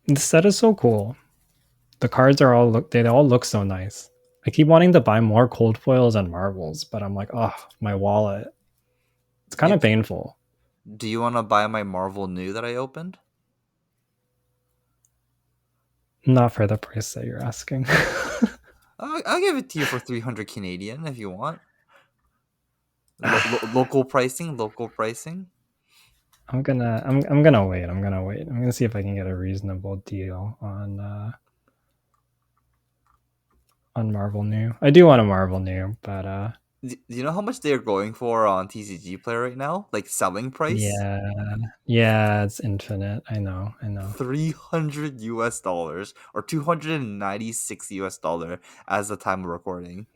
This set is so cool. The cards they all look so nice. I keep wanting to buy more cold foils and marbles, but I'm like, oh, my wallet. It's kind Yeah. of painful. Do you want to buy my Marvel New that I opened? Not for the price that you're asking. I'll give it to you for 300 Canadian if you want. Local pricing, local pricing. I'm gonna wait. I'm gonna wait. I'm gonna see if I can get a reasonable deal on Marvel New. I do want a Marvel New, but Do you know how much they're going for on TCG Play right now? Like selling price? yeah, yeah, it's infinite. I know, I know. 300 US dollars or 296 US dollar as the time of recording.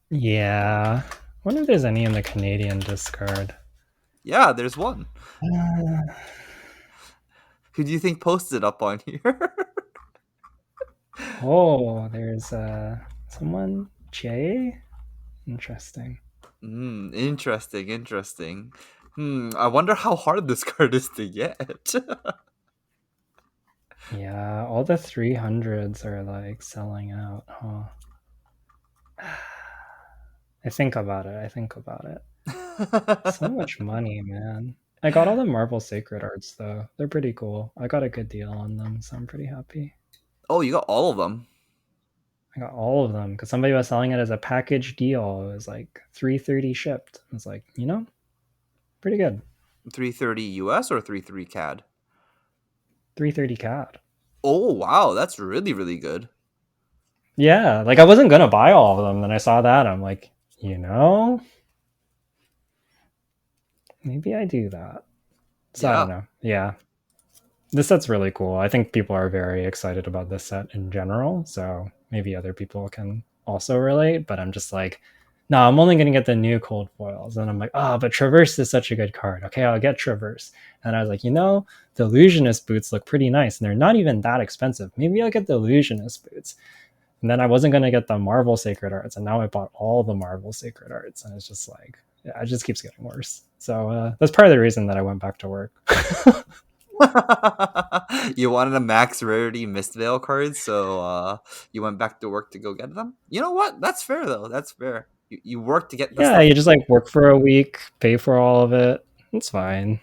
Yeah, I wonder if there's any in the Canadian discard. Yeah, there's one. Uh, Who do you think posted up on here? oh, there's someone Jay. Interesting. Interesting, interesting. I wonder how hard this card is to get. Yeah, all the 300s are like selling out. Huh? I think about it. I think about it. So much money, man. I got all the Marvel Sacred Arts though. They're pretty cool. I got a good deal on them, so I'm pretty happy. Oh, you got all of them. I got all of them because somebody was selling it as a package deal. It was like 330 shipped. I was like, pretty good. 330 US or 33 CAD? 330 CAD. Oh, wow, that's really really good. Yeah, like I wasn't gonna buy all of them. Then I saw that. I'm like, you know, maybe I do that. So I don't Yeah. know. Yeah, this set's really cool. I think people are very excited about this set in general. So maybe other people can also relate. But I'm just like, no, I'm only going to get the new cold foils. And I'm like, oh, but Traverse is such a good card. Okay, I'll get Traverse. And I was like, the Illusionist boots look pretty nice. And they're not even that expensive. Maybe I'll get the Illusionist boots. And then I wasn't going to get the Marvel Sacred Arts. And now I bought all the Marvel Sacred Arts. And it's just like, yeah, it just keeps getting worse. So that's part of the reason that I went back to work. You wanted a max rarity Mist Veil card, so you went back to work to go get them. You know what? That's fair though. That's fair. You work to get the Yeah, stuff. you just like work for a week, pay for all of it. It's fine.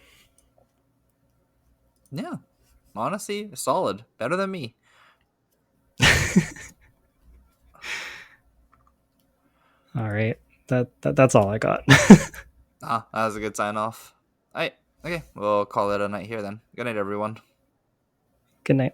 Yeah, honestly, solid. Better than me. All right. That's all I got. Ah, that was a good sign off. All right. Okay, we'll call it a night here then. Good night, everyone. Good night.